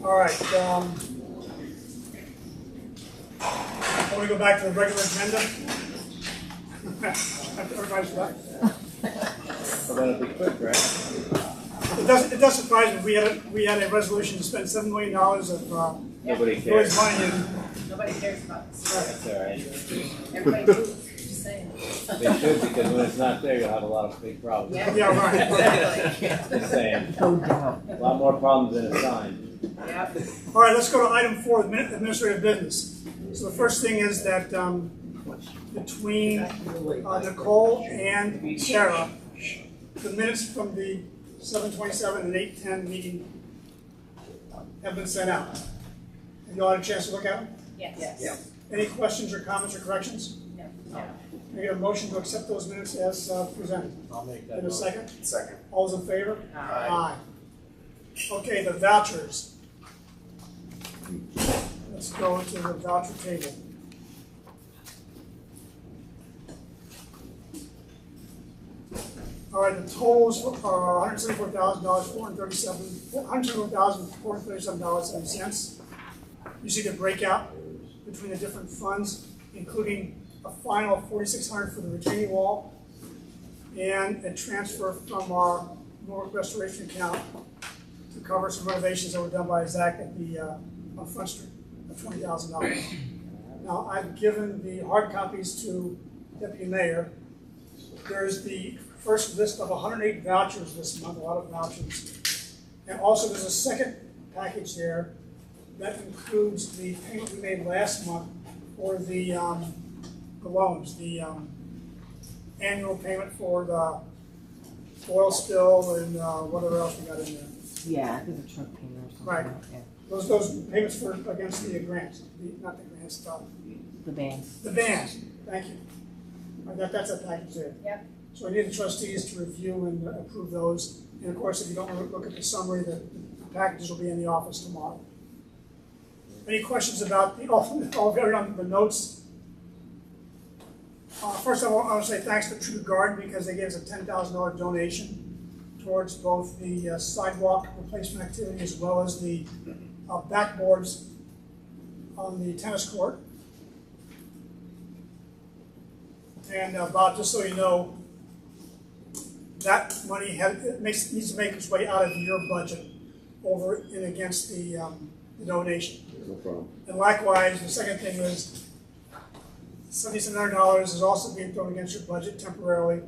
All right. I want to go back to the regular agenda. Everybody's left. We're gonna be quick, right? It does surprise me. We had a resolution to spend $7 million of Nobody village cares. money in. Nobody cares about this. That's all right. Everybody moves, just saying. They should, because when it's not there, you'll have a lot of big problems. Yeah, right. Exactly. Just saying. No doubt. A lot more problems than a sign. Yep. All right, let's go to item 4, administrative business. So the first thing is that between Nicole and Sarah, the minutes from the 7/27 and 8/10 meeting have been sent out. Have you all had a chance to look at them? Yes. Yeah. Any questions or comments or corrections? No. Can I get a motion to accept those minutes as presented? I'll make that. In a second? Second. All those in favor? Aye. Okay, the vouchers. Let's go to the voucher table. All right, the totals are $174,437.70. You see the breakout between the different funds, including a final of $4,600 for the retaining wall and a transfer from our Millbrook restoration account to cover some renovations that were done by Zach at the on Front Street of $20,000. Now, I've given the hard copies to Deputy Mayor. There's the first list of 108 vouchers this month, a lot of vouchers. And also there's a second package there That includes the payment we made last month for the loans, the annual payment for the oil spill and whatever else we got in there. Yeah, I think the truck payment or something. Right. Yeah. Those payments for against the grants, not the grants, The bands. the bands. Thank you. That's a package there. Yep. So I need the trustees to review and approve those. And of course, if you don't want to look at the summary, the packages will be in the office tomorrow. Any questions about the notes? First of all, I want to say thanks to True Garden because they gave us a $10,000 donation towards both the sidewalk replacement activity as well as the backboards on the tennis court. And Bob, just so you know, that money needs to make its way out of your budget over and against the donation. No problem. And likewise, the second thing is $7,700 is also being thrown against your budget temporarily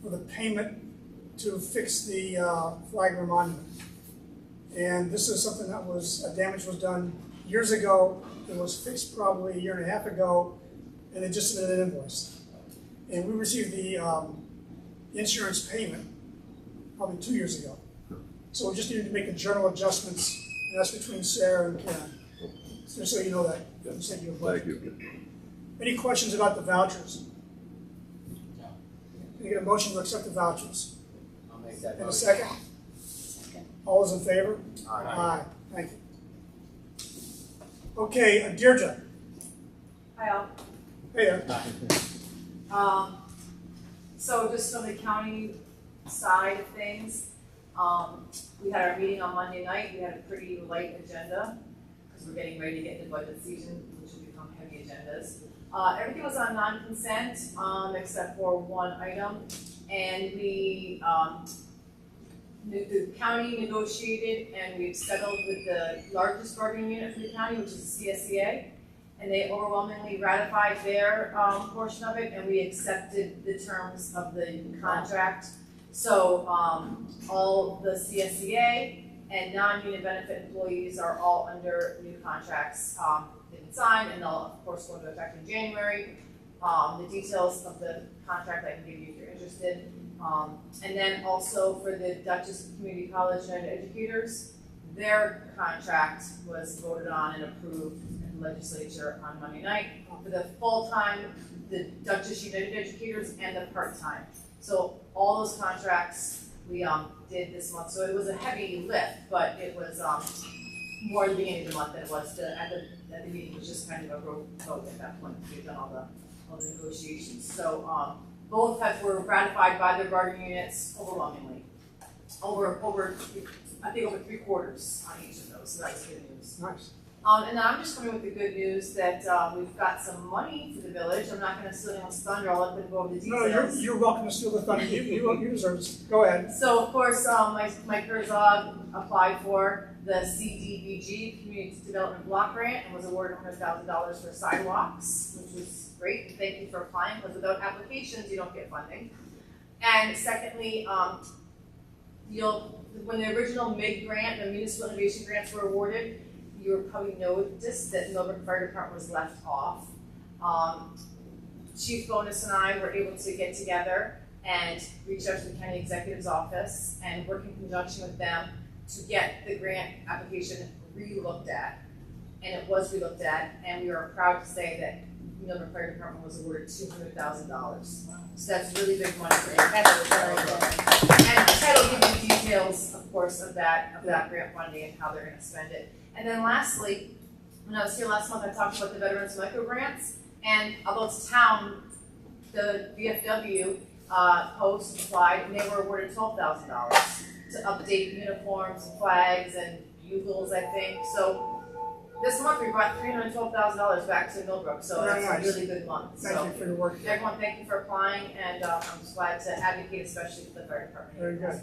for the payment to fix the Flagler Monument. And this is something that damage was done years ago. It was fixed probably a year and a half ago, and they just submitted an invoice. And we received the insurance payment probably 2 years ago. So we just needed to make the journal adjustments, and that's between Sarah and Karen. Just so you know that. Thank you. Any questions about the vouchers? No. Can I get a motion to accept the vouchers? I'll make that And a motion. second? All those in favor? Aye. Thank you. Okay, Deirdre. Hi all. Hey there. So just from the county side of things, we had our meeting on Monday night. We had a pretty light agenda because we're getting ready to get into budget season, which will become heavy agendas. Everything was on non-consent except for one item, and the county negotiated and we've settled with the largest bargaining unit for the county, which is the CSEA. And they overwhelmingly ratified their portion of it, and we accepted the terms of the contract. So all the CSEA and non-union benefit employees are all under new contracts. They've been signed, and they'll of course go into effect in January. The details of the contract I can give you if you're interested. And then also for the Dutchess Community College and educators, their contract was voted on and approved in the legislature on Monday night for the full-time, the Dutchess United educators, and the part-time. So all those contracts we did this month. So it was a heavy lift, but it was more at the beginning of the month than it was at the meeting. It was just kind of a road vote at that point. We've done all the negotiations. So both were ratified by their bargaining units overwhelmingly. I think over 3/4 on each of those, so that's good news. Nice. And then I'm just coming with the good news that we've got some money for the village. I'm not going to steal anyone's thunder. I'll let them go over the details. No, you're welcome to steal the thunder. You deserve it. Go ahead. So, of course, Mike Herzog applied for the CDBG, Community Development Block Grant, and was awarded $100,000 for sidewalks, which was great. Thank you for applying, because without applications, you don't get funding. And secondly, when the original MIG grant, the Municipal Innovation Grants were awarded, you will probably noticed that Millbrook Fire Department was left off. Chief Bownas and I were able to get together and reach out to the county executive's office and work in conjunction with them to get the grant application re-looked at. And it was re-looked at, and we are proud to say that Millbrook Fire Department was awarded $200,000. So that's really big money for them. And Ted will give you details, of course, of that grant funding and how they're going to spend it. And then lastly, when I was here last month, I talked about the Veterans Micro Grants. And although it's town, the VFW post applied, and they were awarded $12,000 to update uniforms, flags, and bugles, I think. So this month we brought $312,000 back to Millbrook, so that's a really good month. Thank you for your work. Everyone, thank you for applying, and I'm just glad to advocate, especially for the fire department. Very good.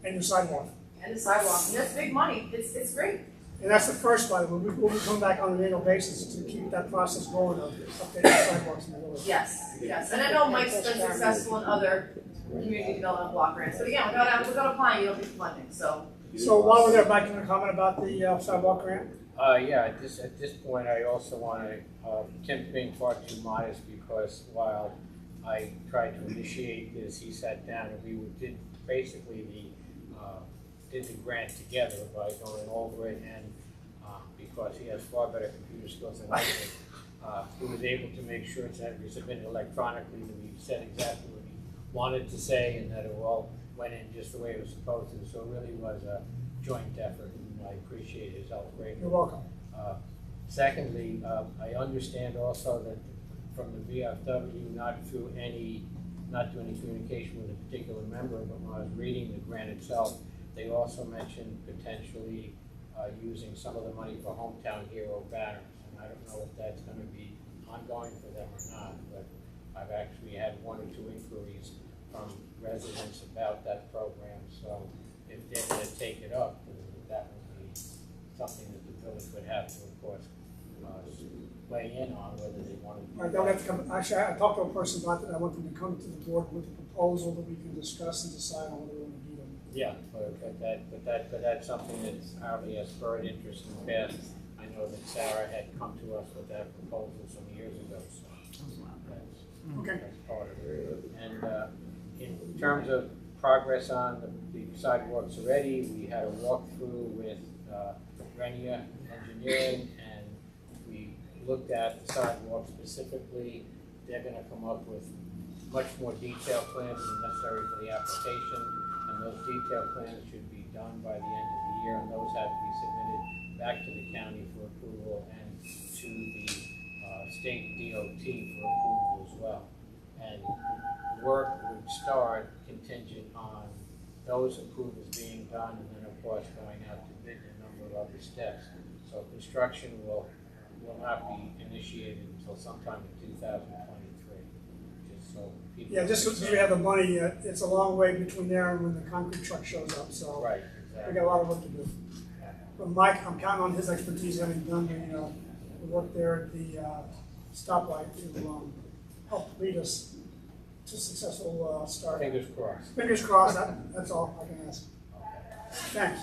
And your sidewalk. And the sidewalk, and that's big money. It's great. And that's the first, by the way. We'll be coming back on an annual basis to keep that process going of updating sidewalks in the village. Yes, yes. And I know Mike's been successful in other community development block grants, but again, without applying, you don't get the funding. So So while we're there, Mike, can you comment about the sidewalk grant? Yeah, at this point, I also want to, Tim's being far too modest because while I tried to initiate this, he sat down and we did basically did the grant together by going over it, and because he has far better computer skills than I do, he was able to make sure that we submitted electronically, that we said exactly what he wanted to say, and that it all went in just the way it was supposed to. So it really was a joint effort, and I appreciate his help greatly. You're welcome. Secondly, I understand also that from the VFW, not doing any communication with a particular member, but when I was reading the grant itself, they also mentioned potentially using some of the money for hometown hero banners. And I don't know if that's going to be ongoing for them or not, but I've actually had one or two inquiries from residents about that program. So if they're going to take it up, that would be something that the village would have to, of course, weigh in on whether they want to. All right, they'll have to come. Actually, I talked to a person about that. I want them to come to the board with a proposal that we can discuss and decide on whether we want to do them. Yeah, but that's something that apparently has spurred interest in the past. I know that Sarah had come to us with that proposal some years ago, so that's part of it. And in terms of progress on the sidewalks already, we had a walkthrough with Renia Engineering, and we looked at the sidewalk specifically. They're going to come up with much more detailed plans than necessary for the application, and those detailed plans should be done by the end of the year, and those have to be submitted back to the county for approval and to the state DOT for approval as well. And work would start contingent on those approvals being done, and then of course going out to bid and a number of other steps. So construction will not be initiated until sometime in 2023. Just so people. Yeah, just because we have the money, it's a long way between there and when the concrete truck shows up. So right, exactly. We got a lot of work to do. But Mike, I'm counting on his expertise, having done the work there at the stoplight to help lead us to a successful start. Fingers crossed. Fingers crossed. That's all I can ask. Thanks.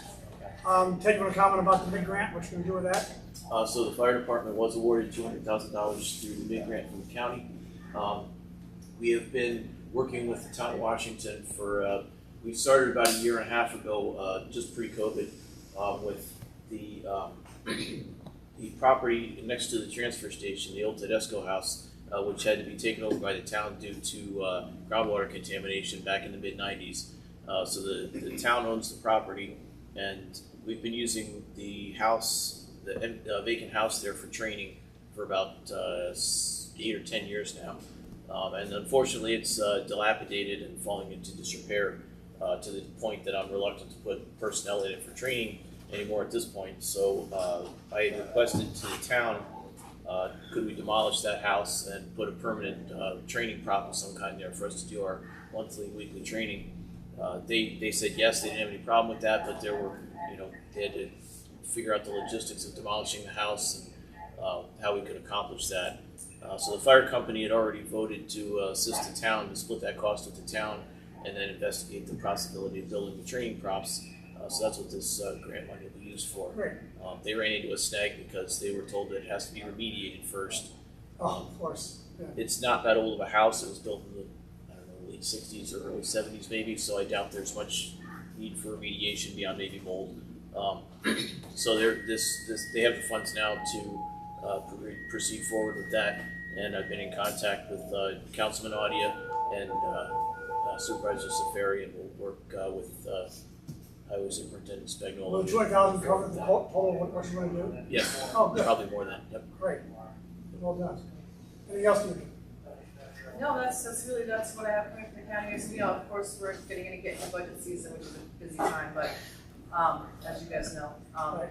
Ted, you want to comment about the big grant? What you're going to do with that? So the fire department was awarded $200,000 through the big grant from the county. We have been working with the town of Washington for, we started about a year and a half ago, just pre-COVID, with the property next to the transfer station, the old Tedesco house, which had to be taken over by the town due to groundwater contamination back in the mid-90s. So the town owns the property, and we've been using the house, the vacant house there for training for about 8 or 10 years now. And unfortunately, it's dilapidated and falling into disrepair to the point that I'm reluctant to put personnel in it for training anymore at this point. So I requested to the town, could we demolish that house and put a permanent training prop of some kind there for us to do our monthly, weekly training. They said yes, they didn't have any problem with that, but there were, they had to figure out the logistics of demolishing the house and how we could accomplish that. So the fire company had already voted to assist the town to split that cost with the town and then investigate the possibility of building the training props. So that's what this grant money will be used for. Great. They ran into a snag because they were told that it has to be remediated first. Of course. Yeah. It's not that old of a house. It was built in the late 60s or early 70s maybe, so I doubt there's much need for remediation beyond maybe mold. So they have the funds now to proceed forward with that, and I've been in contact with Councilman Audia and Supervisor Safari, and we'll work with Highway Superintendent Spagnola. Will the 200,000 cover the total of what you're going to do? Yes, oh, good. Probably more than. Yep. Great. Well done. Anything else you do? No, that's what I have with the county is, of course, we're getting into budget season, which is a busy time, but as you guys know. Right.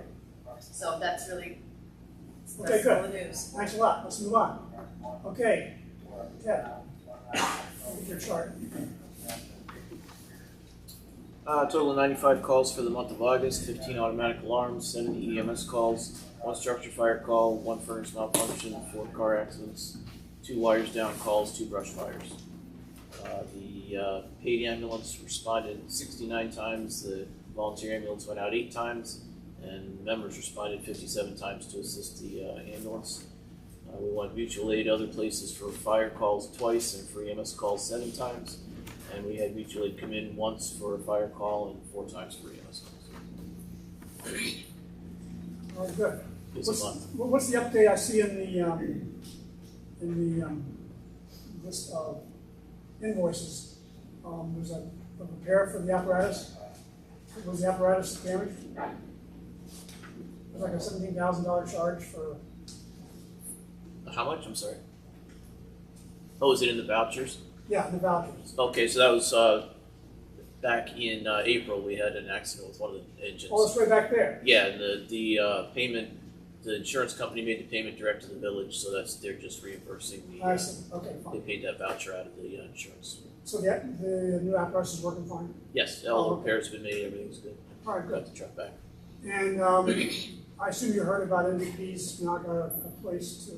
So that's really all good. the news. Thanks a lot. Let's move on. Okay. Ted, your chart. Total of 95 calls for the month of August, 15 automatic alarms, 70 EMS calls, 1 structure fire call, 1 furnace malfunction, 4 car accidents, 2 wires down calls, 2 brush fires. The paid ambulance responded 69 times, the volunteer ambulance went out 8 times, and members responded 57 times to assist the ambulance. We won mutual aid other places for fire calls twice and for EMS calls 7 times. And we had mutual aid come in once for a fire call and 4 times for EMS calls. All right, good. It's a month. What's the update I see in the list of invoices? Was a repair for the apparatus? Was the apparatus damaged? It was like a $17,000 charge for. How much? I'm sorry. Oh, is it in the vouchers? Yeah, the vouchers. Okay, so that was back in April. We had an accident with one of the engines. Oh, it's way back there. Yeah, and the payment, the insurance company made the payment direct to the village, so they're just reimbursing the. I see. Okay, fine. They paid that voucher out of the insurance. So the new apparatus is working fine. Yes, all the repairs have been made. Everything's good. All right, good. Got the truck back. And I assume you heard about MVP's now got a place to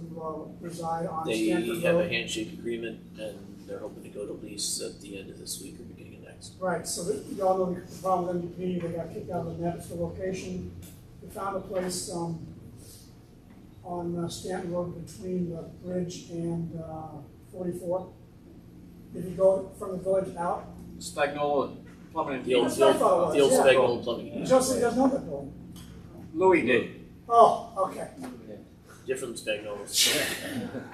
reside on Stanford Road. They have a handshake agreement, and they're hoping to go to lease at the end of this week or beginning of next. Right, so you all know the problem with MVP, they got kicked out of the Nets for location. They found a place on Stanton Road between the bridge and 44. If you go from the village out. Spagnola Plumbing. The old Spagnola Plumbing. Josie doesn't know that building. Louis did. Oh, okay. Different Spagnolas.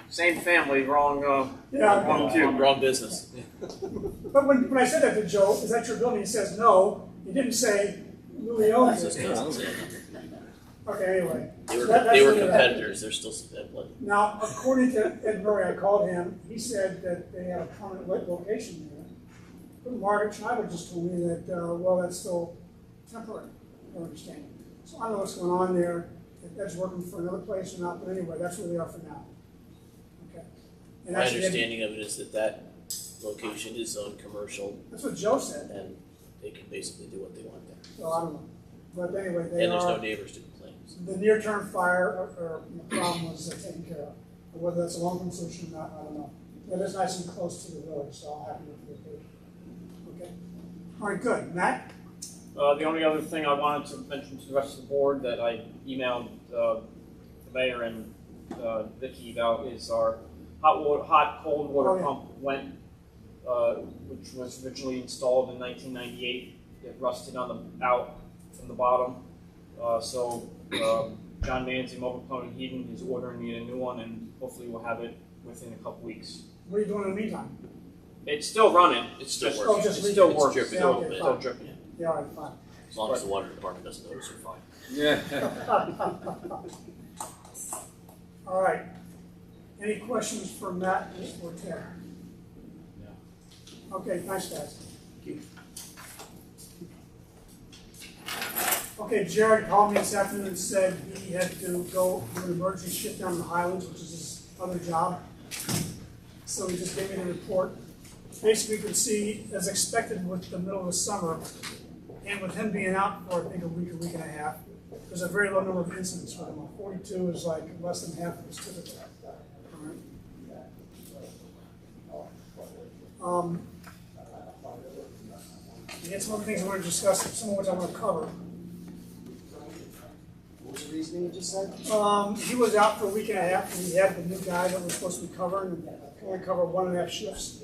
Same family, wrong wrong business. But when I said that to Joe, is that your building? He says no. He didn't say Louis owns it. Okay, anyway. They were competitors. They're still bad blood. Now, according to Ed Murray, I called him. He said that they had a permanent location there. But Margaret Schneider just told me that, well, that's still temporary, I understand. So I don't know what's going on there. If that's working for another place or not, but anyway, that's where they are for now. Okay. And My understanding of it is that location is zoned commercial. That's what Joe said. And they can basically do what they want there. So I don't know. But anyway, and there's no neighbors to complain. The near-term fire or problem was taken care of. But whether that's a long-term solution or not, I don't know. But it's nice and close to the village, so I'm happy with the location. Okay. All right, good. Matt? The only other thing I wanted to mention to the rest of the board that I emailed the mayor and Vicky about is our cold water pump went, which was originally installed in 1998. It rusted on the out from the bottom. So John Manzi, Mobile Plumbing and Heating, is ordering me a new one, and hopefully we'll have it within a couple weeks. What are you doing in the meantime? It's still running. It's still just, working. It's still working. Dripping It's a little bit. still dripping. Yeah, all right, fine. As long as the water department doesn't notice, we're fine. Yeah. All right. Any questions for Matt or Ted? No. Okay, thanks, guys. Thank you. Okay, Jared called me this afternoon and said he had to go do an emergency shift down in the Highlands, which is his other job. So he just gave me the report. Basically, you can see, as expected with the middle of the summer, and with him being out for, I think, a week and a half, there's a very low number of incidents for him. 42 is like less than half of his typical. He had some other things I want to discuss, some of which I want to cover. What was the reasoning you just said? He was out for a week and a half, and he had the new guy that was supposed to be covering, and can only cover 1.5 shifts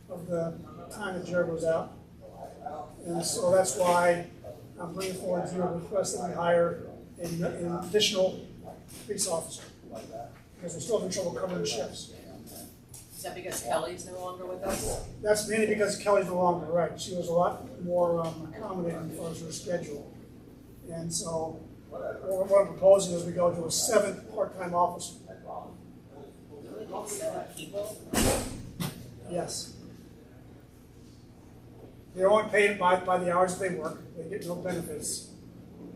of the time that Jared was out. And so that's why I'm bringing forward to you a request that we hire an additional police officer, because we're still having trouble covering shifts. Is that because Kelly's no longer with us? That's mainly because Kelly's no longer, right. She was a lot more accommodating as far as her schedule. And so what I'm proposing is we go to a 7th part-time officer. 7 people? Yes. They're only paid by the hours that they work. They get no benefits.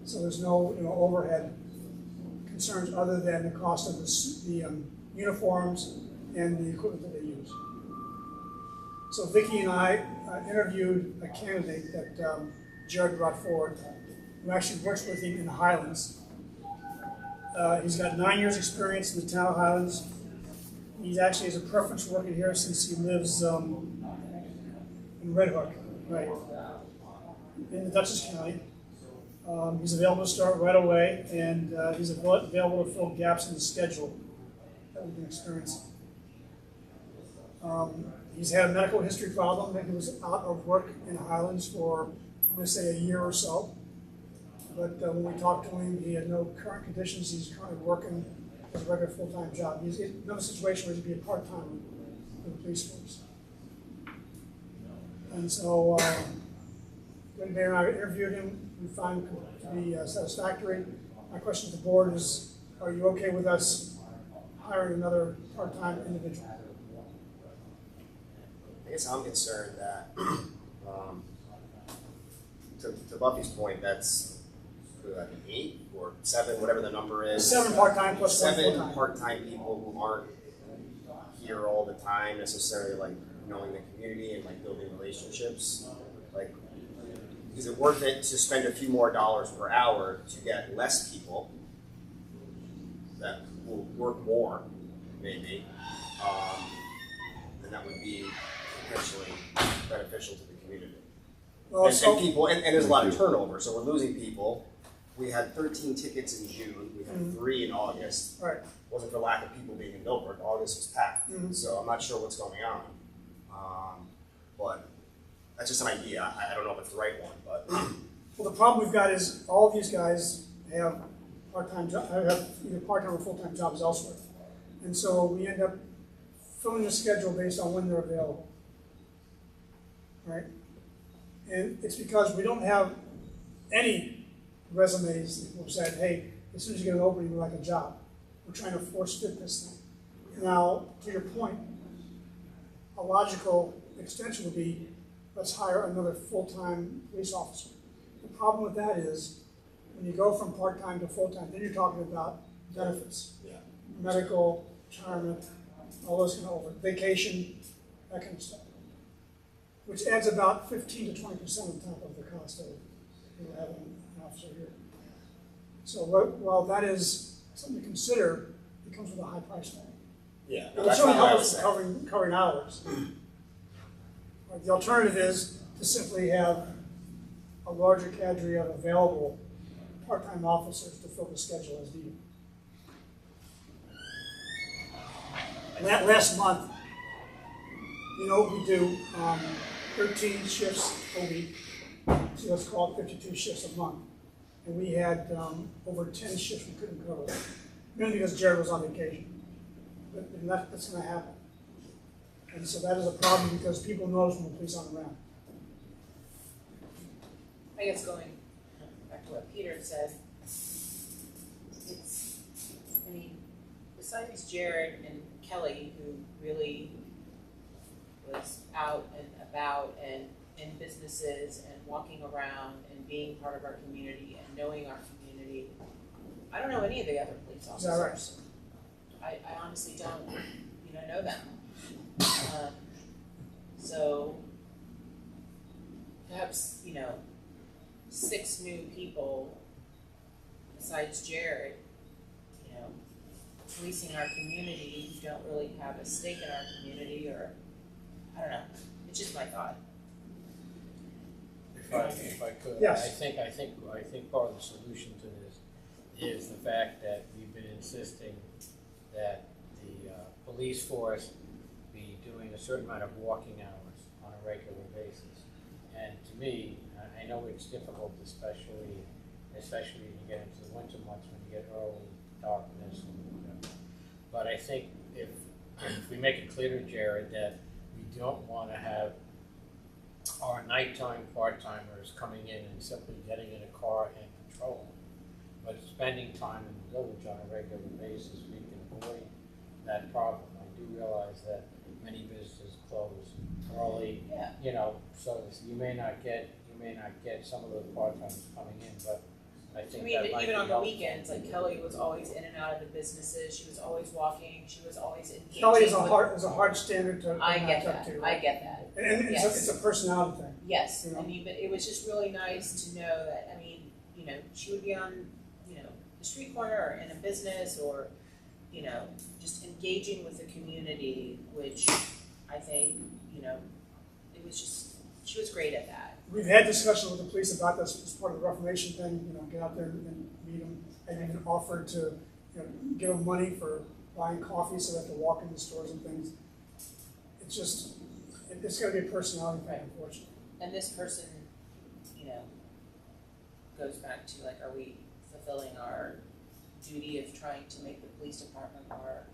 So there's no overhead concerns other than the cost of the uniforms and the equipment that they use. So Vicki and I interviewed a candidate that Jared brought forward, who actually works with him in the Highlands. He's got 9 years experience in the town of Highlands. He actually has a preference working here since he lives in Red Hook, right, in the Dutchess County. He's available to start right away, and he's available to fill gaps in the schedule that we've been experiencing. He's had a medical history problem, and he was out of work in Highlands for, I'm going to say, a year or so. But when we talked to him, he had no current conditions. He's currently working as a regular full-time job. He's in another situation where he'd be a part-time with the police force. And so when Mayor and I interviewed him, we found him to be satisfactory. My question to the board is, are you okay with us hiring another part-time individual? I guess I'm concerned that, to Buffy's point, that's like 8 or 7, whatever the number is. 7 part-time plus 1 full-time. 7 part-time people who aren't here all the time necessarily, like knowing the community and like building relationships. Like, is it worth it to spend a few more dollars per hour to get less people that will work more, maybe, and that would be potentially beneficial to the community? Well, and people, and there's a lot of turnover, so we're losing people. We had 13 tickets in June. We had 3 in August. Right. It wasn't for lack of people being in Millbrook. August was packed. So I'm not sure what's going on. But that's just an idea. I don't know if it's the right one, but. Well, the problem we've got is all these guys have part-time have either part-time or full-time jobs elsewhere. And so we end up filling the schedule based on when they're available. Right? And it's because we don't have any resumes that have said, hey, as soon as you get an opening, we like a job. We're trying to force fit this thing. Now, to your point, a logical extension would be, let's hire another full-time police officer. The problem with that is, when you go from part-time to full-time, then you're talking about benefits. Medical, retirement, all those kind of vacation, that kind of stuff. Which adds about 15 to 20% on top of the cost of having an officer here. So while that is something to consider, it comes with a high price tag. Yeah, It certainly helps us covering hours. Right, the alternative is to simply have a larger cadre of available part-time officers to fill the schedule as needed. Last month, you know what we do, 13 shifts a week, so let's call it 52 shifts a month. And we had over 10 shifts we couldn't cover, mainly because Jared was on vacation. But that's going to happen. And so that is a problem because people notice when the police aren't around. I guess going back to what Peter said, I mean, besides Jared and Kelly, who really was out and about and in businesses and walking around and being part of our community and knowing our community, I don't know any of the other police officers. Is that right? I honestly don't, know them. So perhaps, 6 new people besides Jared, policing our community who don't really have a stake in our community, or I don't know. It's just my thought. If I could, yes. I think part of the solution to this is the fact that we've been insisting that the police force be doing a certain amount of walking hours on a regular basis. And to me, I know it's difficult, especially when you get into the winter months when you get early darkness and whatever. But I think if we make it clear to Jared that we don't want to have our nighttime part-timers coming in and simply getting in a car and patrolling, but spending time in the village on a regular basis, we can avoid that problem. I do realize that many businesses close early, so you may not get some of those part-timers coming in, but I think that might even be on the helpful. weekends, like Kelly was always in and out of the businesses. She was always walking. She was always engaging. Kelly is a hard standard to I get match up that. to. I get that. And yes. it's a personality thing. Yes, but it was just really nice to know that. She would be on, the street corner or in a business or, just engaging with the community, which I think, it was just she was great at that. We've had discussions with the police about this as part of the Reformation thing, get out there and meet them. And even offered to, give them money for buying coffee so they have to walk into stores and things. It's just, it's going to be a personality thing, unfortunately. And this person, goes back to like, are we fulfilling our duty of trying to make the police department more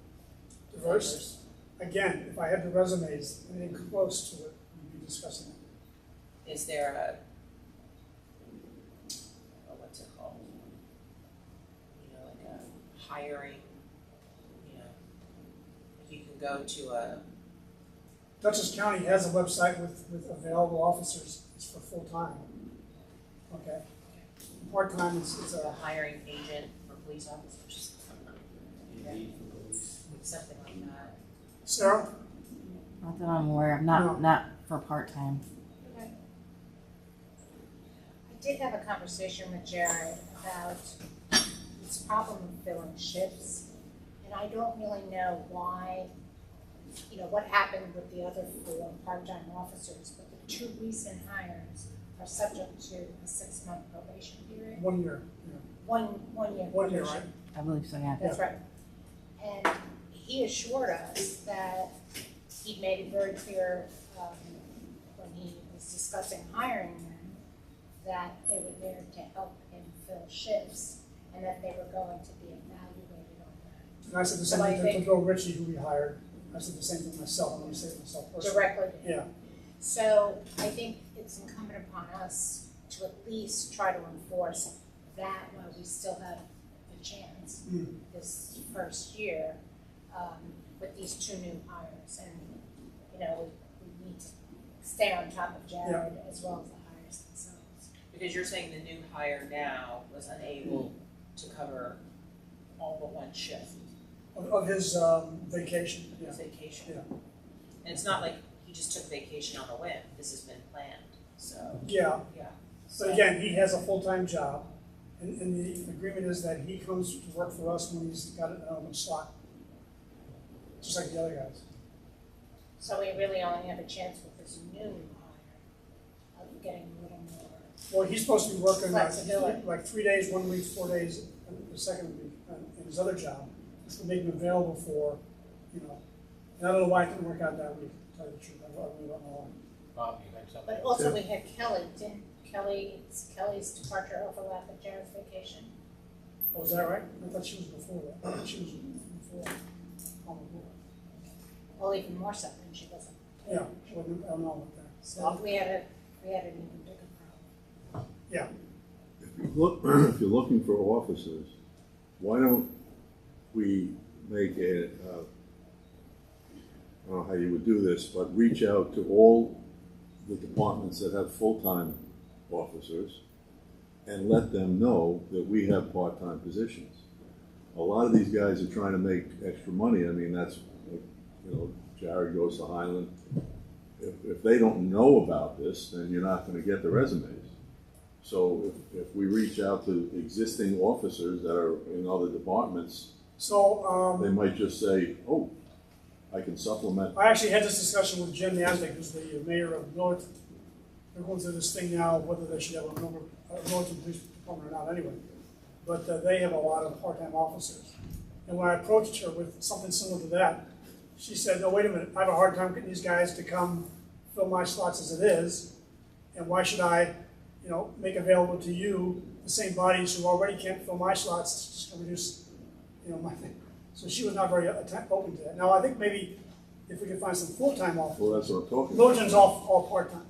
diverse? Again, if I had the resumes, anything close to it, we'd be discussing it. Is there what's it called? Like a hiring, if you can go to a... Dutchess County has a website with available officers. It's for full-time. Okay. Part-time is a hiring agent for police officers. Something like that. Sarah? Not that I'm aware of, not for part-time. I did have a conversation with Jared about this problem of filling shifts, and I don't really know why, what happened with the other 4 part-time officers, but the 2 recent hires are subject to a 6-month probation period. 1 year. Yeah. One year. 1 year, right? I believe so, yeah. That's right. And he assured us that he made it very clear when he was discussing hiring them that they were there to help him fill shifts and that they were going to be evaluated on that. And I said the same thing to Bill Ritchie, who we hired. I said the same thing myself. Let me say it myself personally. Directly. Yeah. So I think it's incumbent upon us to at least try to enforce that while we still have a chance this first year with these 2 new hires. And, we need to stay on top of Jared as well as the hires themselves. Because you're saying the new hire now was unable to cover all but 1 shift. Of his vacation. His vacation. Yeah. And it's not like he just took vacation on a whim. This has been planned. So Yeah. Yeah. But again, he has a full-time job, and the agreement is that he comes to work for us when he's got an element slot, just like the other guys. So we really only have a chance with this new hire of getting a little more. Well, he's supposed to be working flexibility. like 3 days, 1 week, 4 days, the second week in his other job, which would make him available for, and I don't know why it didn't work out that week, to tell you the truth. I really don't know why. Bob, you had something? But also we had Kelly, didn't Kelly's departure overlap with Jared's vacation? Oh, was that right? I thought she was before that. I thought she was before. On the board. Well, even more so than she wasn't. Yeah, I don't know about that. So we had an even bigger problem. Yeah. If you're looking for officers, why don't we make I don't know how you would do this, but reach out to all the departments that have full-time officers and let them know that we have part-time positions. A lot of these guys are trying to make extra money. I mean, that's, Jared goes to Highland. If they don't know about this, then you're not going to get the resumes. So if we reach out to existing officers that are in other departments, they might just say, oh, I can supplement. I actually had this discussion with Jim Nasdaq, who's the mayor of Millerton. They're going through this thing now, whether they should have a Millerton Police Department or not anyway. But they have a lot of part-time officers. And when I approached her with something similar to that, she said, no, wait a minute, I have a hard time getting these guys to come fill my slots as it is. And why should I, make available to you the same bodies who already can't fill my slots? It's just going to reduce, my thing. So she was not very open to that. Now, I think maybe if we could find some full-time officers. Well, that's what I'm talking about. Millerton's all part-time.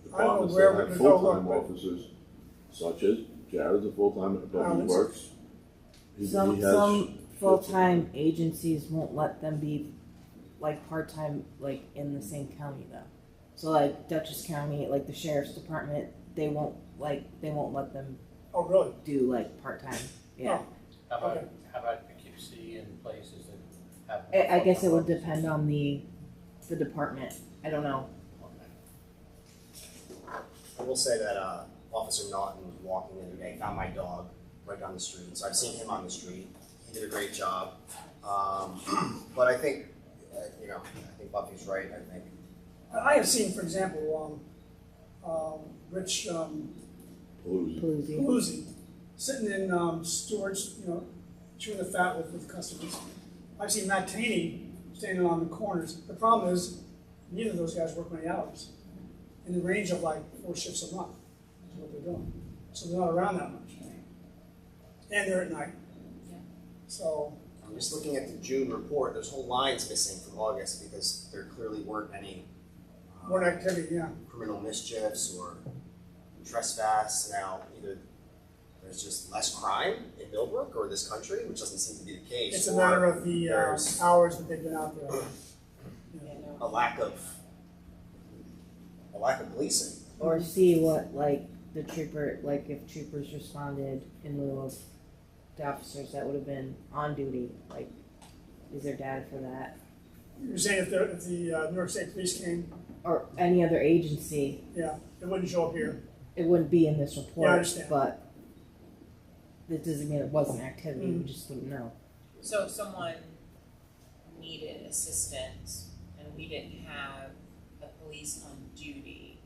Departments that have full-time officers, such as Jared's a full-time, but he works. Some full-time agencies won't let them be like part-time, like in the same county though. So like Dutchess County, like the sheriff's department, they won't let them. Oh, really? Do like part-time, yeah. How about Poughkeepsie and places that have? I guess it would depend on the department. I don't know. I will say that Officer Naughton was walking the other day, found my dog right down the street. So I've seen him on the street. He did a great job. But I think, I think Buffy's right. I think I have seen, for example, Rich Palooza. Palooza, sitting in Stewart's, chewing the fat with customers. I've seen Matt Taney standing on the corners. The problem is, neither of those guys work many hours, in the range of like 4 shifts a month. Is what they're doing. So they're not around that much, and they're at night. Yeah. So I'm just looking at the June report. There's whole lines missing from August because there clearly weren't any more activity, yeah. criminal mischiefs or trespass. Now, either there's just less crime in Millbrook or this country, which doesn't seem to be the case. It's a matter of the hours that they've been out there. A lack of policing. Or see what, like, the trooper, like, if troopers responded in lieu of the officers that would have been on duty, like, is there data for that? You're saying if the New York State Police came? Or any other agency. Yeah, it wouldn't show up here. It wouldn't be in this report. Yeah, I understand. But that doesn't mean it wasn't activity, we just wouldn't know. So if someone needed assistance and we didn't have a police on duty,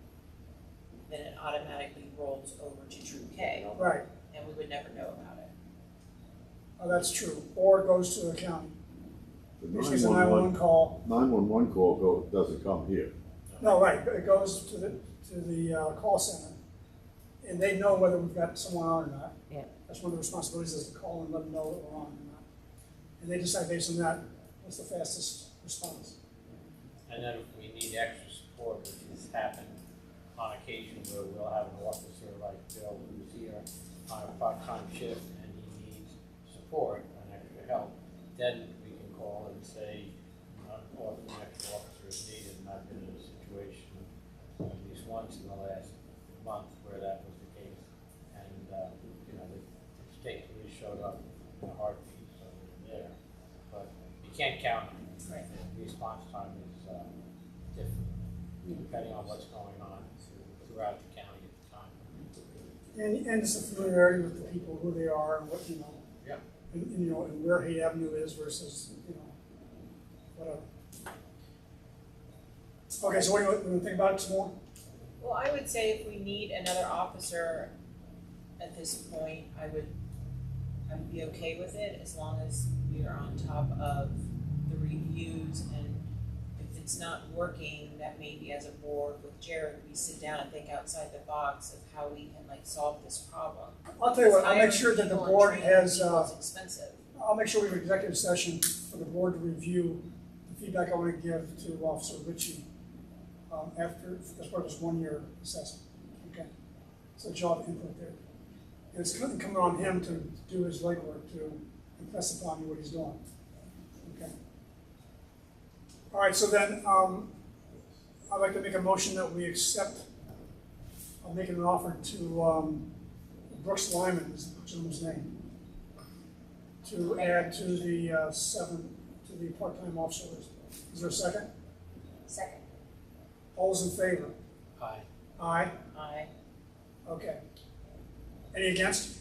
then it automatically rolls over to Troop K. Right. And we would never know about it. Oh, that's true. Or it goes to the county. The Which is a 911 call. 911 call doesn't come here. No, right. It goes to the call center, and they know whether we've got someone on or not. Yeah. That's one of the responsibilities is to call and let them know that we're on or not. And they decide based on that what's the fastest response. And then if we need extra support, which has happened on occasion where we'll have an officer like Bill who's here on a part-time shift and he needs support and extra help, then we can call and say, an extra officer is needed, and I've been in a situation at least once in the last month where that was the case. And, the state police showed up in a heartbeat, so they're there. But you can't count on it. Right. The response time is different, depending on what's going on throughout the county at the time. And it's a familiarity with the people, who they are, and what, Yeah. And where Haight Avenue is versus, whatever. Okay, so what do you want to think about it some more? Well, I would say if we need another officer at this point, I would be okay with it as long as we are on top of the reviews, and if it's not working, that maybe as a board with Jared, we sit down and think outside the box of how we can solve this problem. I'll tell you what, I'll make sure that the board has, it's expensive. I'll make sure we have an executive session for the board to review the feedback I want to give to Officer Ritchie after, as part of this 1-year assessment. Okay, so job input there. And it's coming on him to do his legwork to impress upon you what he's doing. Okay. All right, so then I'd like to make a motion that we accept. I'm making an offer to Brooks Lyman, is the gentleman's name, to add to the to the part-time officer list. Is there a second? Second. All those in favor? Aye. Aye? Aye. Okay. Any against?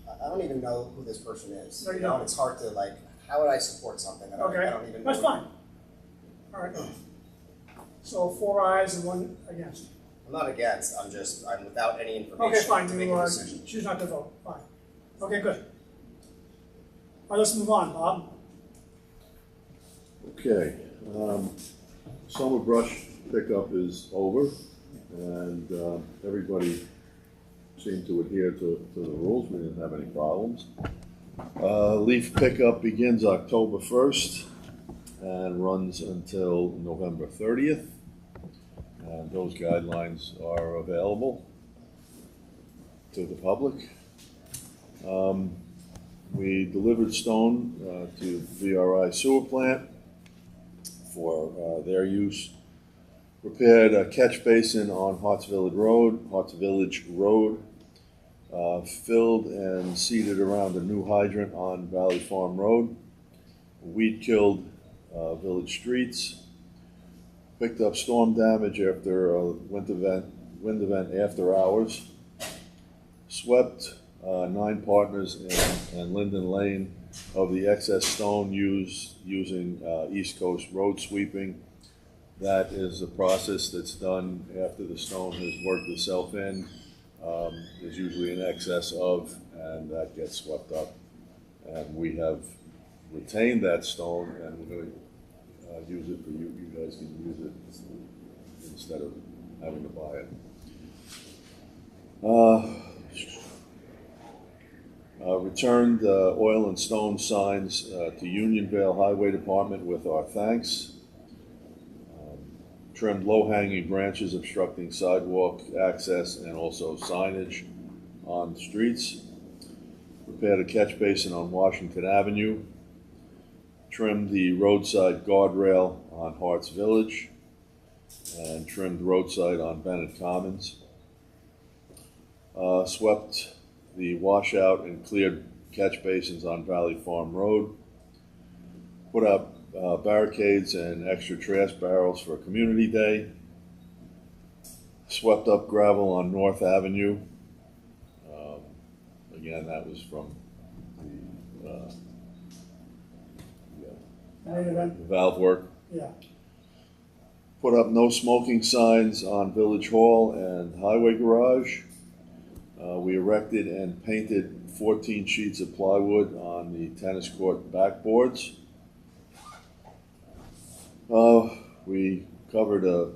I don't even know who this person is. No, you don't. And it's hard to how would I support something? I don't even know. That's fine. All right. So 4 ayes and 1 against. I'm not against. I'm without any information. Okay, fine. To make a decision. Choose not to vote. Fine. Okay, good. All right, let's move on, Bob. Okay, summer brush pickup is over, and everybody seemed to adhere to the rules. We didn't have any problems. Leaf pickup begins October 1st and runs until November 30th. And those guidelines are available to the public. We delivered stone to VRI sewer plant for their use. Repaired a catch basin on Harts Village Road. Filled and seeded around a new hydrant on Valley Farm Road. Weed killed village streets. Picked up storm damage after a wind event after hours. Swept 9 partners in Linden Lane of the excess stone used using East Coast road sweeping. That is a process that's done after the stone has worked itself in. There's usually an excess of, and that gets swept up. And we have retained that stone, and we're going to use it for you. You guys can use it instead of having to buy it. Returned oil and stone signs to Unionvale Highway Department with our thanks. Trimmed low-hanging branches obstructing sidewalk access and also signage on streets. Repaired a catch basin on Washington Avenue. Trimmed the roadside guardrail on Hart's Village. And trimmed roadside on Bennett Commons. Swept the washout and cleared catch basins on Valley Farm Road. Put up barricades and extra trash barrels for Community Day. Swept up gravel on North Avenue. Again, that was from the valve work. Yeah. Put up no smoking signs on Village Hall and Highway Garage. We erected and painted 14 sheets of plywood on the tennis court backboards. We covered a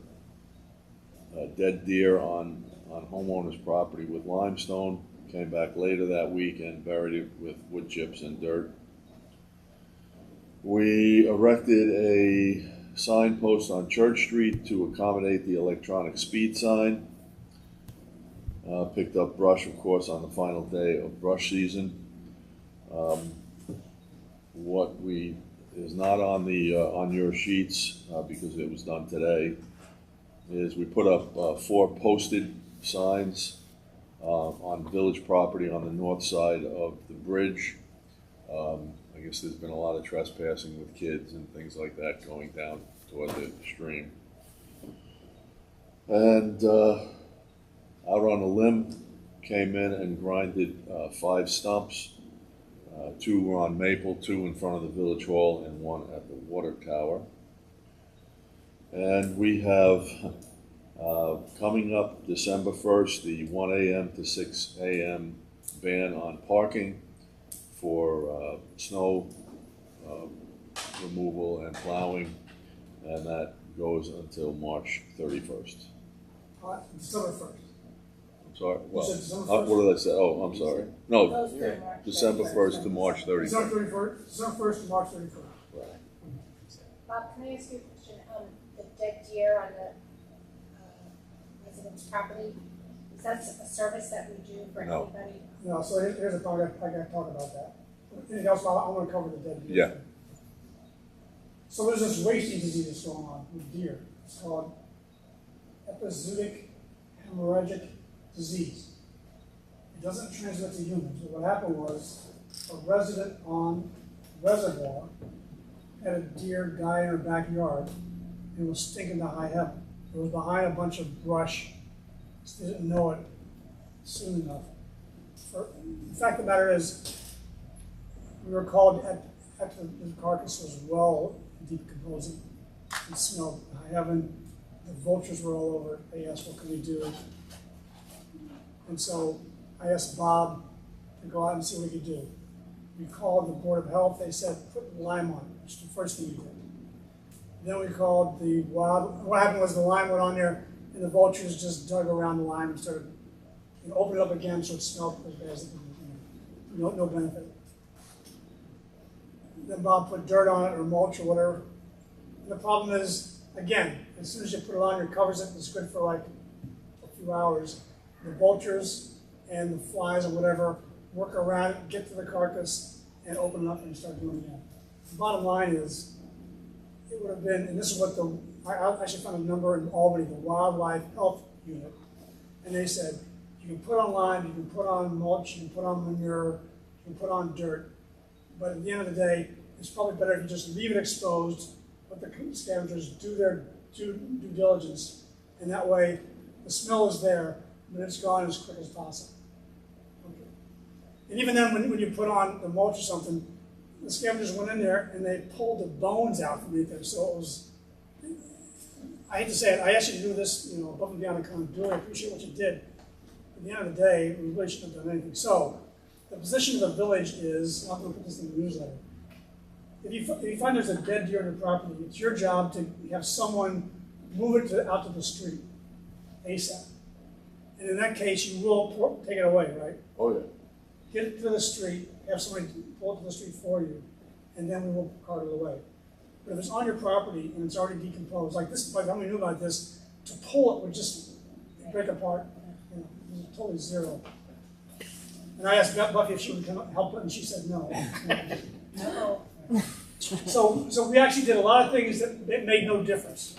dead deer on homeowner's property with limestone. Came back later that week and buried it with wood chips and dirt. We erected a signpost on Church Street to accommodate the electronic speed sign. Picked up brush, of course, on the final day of brush season. What is not on the on your sheets because it was done today is we put up 4 posted signs on village property on the north side of the bridge. I guess there's been a lot of trespassing with kids and things like that going down toward the stream. And out on a limb, came in and grinded 5 stumps. 2 were on Maple, 2 in front of the Village Hall, and 1 at the water tower. And we have coming up December 1st, the 1 a.m. to 6 a.m. ban on parking for snow removal and plowing, and that goes until March 31st. December 1st. I'm sorry. Well, You said December 1st? what did I say? Oh, I'm sorry. No, December 1st to March 31st. December 1st to March 31st. Right. Bob, can I ask you a question? The dead deer on the resident's property, is that a service that we do for No. anybody? No, so here's a part, I gotta talk about that. Anything else, I want to cover the dead deer. Yeah. So there's this wasting disease that's going on with deer. It's called epizootic hemorrhagic disease. It doesn't transmit to humans, but what happened was a resident on Reservoir had a deer die in her backyard and was stinking to high heaven. It was behind a bunch of brush. Just didn't know it soon enough. The fact of the matter is, we were called after the carcass was well decomposing. It smelled high heaven. The vultures were all over it. They asked, what can we do? And so I asked Bob to go out and see what we could do. We called the Board of Health. They said, put lime on it, which is the first thing we did. Then we called the wild. What happened was the lime went on there, and the vultures just dug around the lime and started, opened it up again so it smelled as bad as it could. No benefit. Then Bob put dirt on it or mulch or whatever. And the problem is, again, as soon as you put it on, it covers it. It's good for like a few hours. The vultures and the flies or whatever work around it, get to the carcass, and open it up and start doing it again. The bottom line is, it would have been, and this is what I actually found a number in Albany, the Wildlife Health Unit, and they said, you can put on lime, you can put on mulch, you can put on manure, you can put on dirt, but at the end of the day, it's probably better if you just leave it exposed, let the scavengers do their due diligence, and that way the smell is there, but it's gone as quick as possible. Okay. And even then, when you put on the mulch or something, the scavengers went in there and they pulled the bones out from underneath there, so it was I hate to say it, I asked you to do this, you know, above and beyond the kind of do. I appreciate what you did. At the end of the day, we really shouldn't have done anything. So, the position of the village is, I'm going to put this in the newsletter. If you find there's a dead deer on your property, it's your job to have someone move it out to the street ASAP. And in that case, you will take it away, right? Oh, yeah. Get it to the street, have somebody pull it to the street for you, and then we will cart it away. But if it's on your property and it's already decomposed, like this, by the time we knew about this, to pull it would just break apart. You know, it was totally zero. And I asked Buffy if she would come help it, and she said no. No. So we actually did a lot of things that made no difference.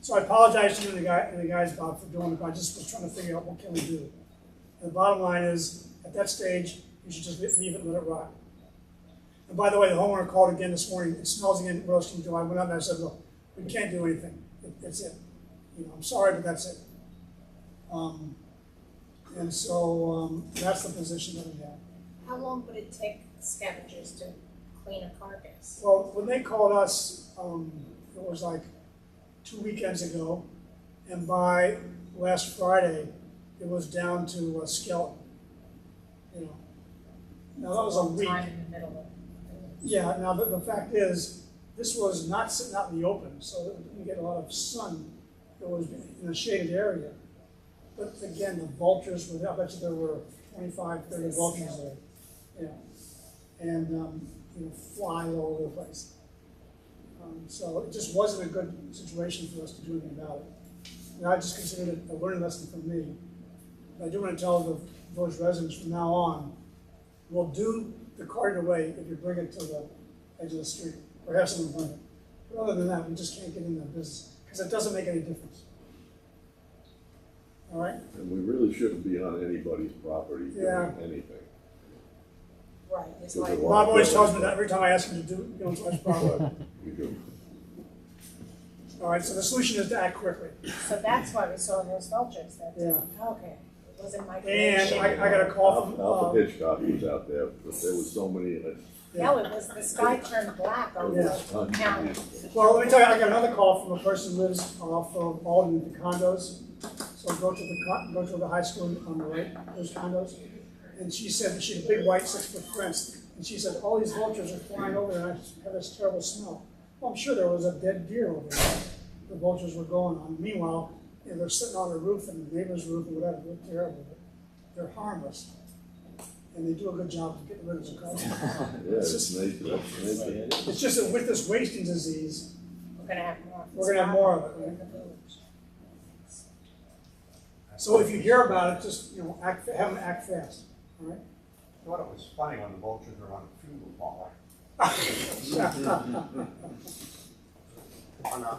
So I apologize to you and the guys, Bob, for doing it, but I just was trying to figure out what can we do. And the bottom line is, at that stage, you should just leave it and let it rot. And by the way, the homeowner called again this morning. It smells again. What else can you do? I went up and I said, look, we can't do anything. That's it. You know, I'm sorry, but that's it. And so that's the position that we have. How long would it take scavengers to clean a carcass? Well, when they called us, it was like 2 weekends ago, and by last Friday, it was down to a skeleton. You know, now that was a week. Time in the middle of it. Yeah. Now the fact is, this was not sitting out in the open, so it didn't get a lot of sun. It was in a shaded area. But again, the vultures were there. I bet you there were 25, 30 vultures there. Yeah. And you know, flying all over the place. So it just wasn't a good situation for us to do anything about it. And I just considered it a learning lesson for me. But I do want to tell the village residents from now on, we'll do the carting away if you bring it to the edge of the street, or have someone bring it. But other than that, we just can't get in that business, because it doesn't make any difference. All right? And we really shouldn't be on anybody's property doing anything. Right. It's Because like Bob always tells me that every time I ask him to do it, he goes, problem. We do. All right, so the solution is to act quickly. So that's why we saw those vultures that day. Yeah. Okay. It wasn't my And creation. I got a call from Alpha Hitchcock was out there, but there was so many. No, it was the sky turned black over the county. Well, let me tell you, I got another call from a person who lives off of Alden in the condos. So go to the high school on the right, those condos. And she said that she had a big white 6-foot fence. And she said, all these vultures are flying over there and I have this terrible smell. Well, I'm sure there was a dead deer over there. The vultures were going on. Meanwhile, you know, they're sitting on the roof and the neighbor's roof or whatever. They're terrible. But they're harmless. And they do a good job of getting rid of the cars. It's just that with this wasting disease, We're going to have more. we're going to have more of it, right? So if you hear about it, just have them act fast. All right. I thought it was funny when the vultures were on a funeral parlor.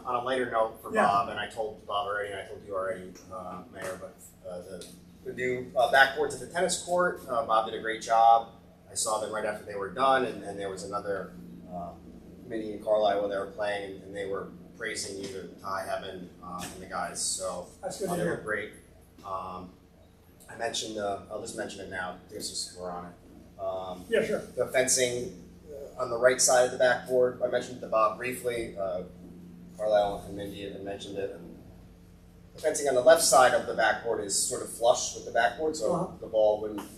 On a lighter note for Bob, and I told Bob already, and I told you already, Mayor, but the new backboards at the tennis court, Bob did a great job. I saw them right after they were done, and there was another committee in Carlisle where they were playing, and they were praising you to high heaven and the guys. So that's good to they hear. were great. I mentioned, I'll just mention it now, because we're on it. Yeah, sure. The fencing on the right side of the backboard, I mentioned it to Bob briefly. Carlisle and Mindy had mentioned it. And the fencing on the left side of the backboard is sort of flush with the backboard, so the ball wouldn't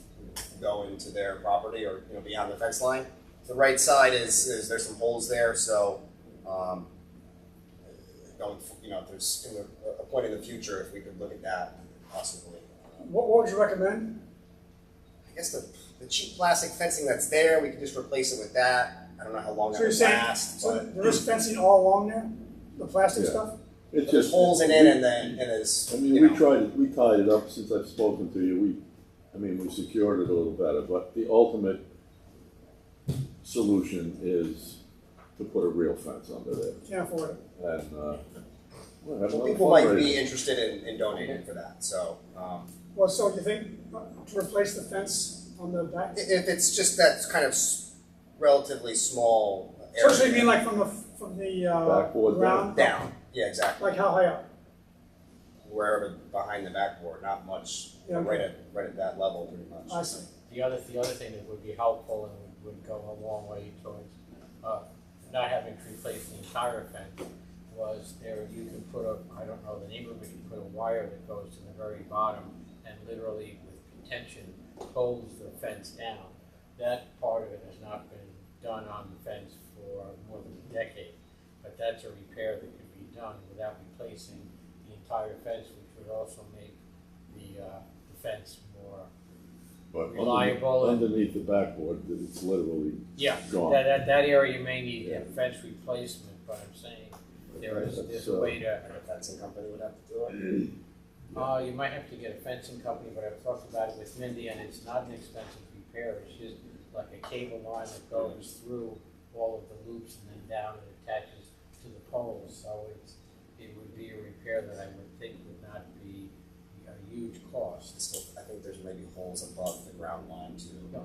go into their property or beyond the fence line. The right side is there's some holes there, so if there's a point in the future, if we could look at that possibly. What would you recommend? I guess the cheap plastic fencing that's there, we could just replace it with that. I don't know how long that So you're would saying last. so there is fencing all along there, the plastic stuff. It's There's just holes in it, and there's. I mean, we tied it up since I've spoken to you. We secured it a little better, but the ultimate solution is to put a real fence under there. Can't afford it. And Well, people might be interested in donating for that. So. Well, so you think to replace the fence on the back? If it's just that kind of relatively small area. So you mean like from the backboard ground down? Yeah, exactly. Like how high up? Wherever behind the backboard, not much. Yeah, okay. Right at that level, pretty much. I see. The other thing that would be helpful and would go a long way towards not having to replace the entire fence was there, you can put a, I don't know the name of it, you put a wire that goes to the very bottom and literally with tension pulls the fence down. That part of it has not been done on the fence for more than a decade, but that's a repair that can be done without replacing the entire fence, which would also make the fence more But reliable. underneath the backboard, it's literally gone. That area may need a fence replacement, but I'm saying there's a way to. A fencing company would have to do it. You might have to get a fencing company, but I've talked about it with Mindy, and it's not an expensive repair. It's just like a cable line that goes through all of the loops and then down and attaches to the poles. So it would be a repair that I would think would not be a huge cost. Still, I think there's maybe holes above the ground line too. No,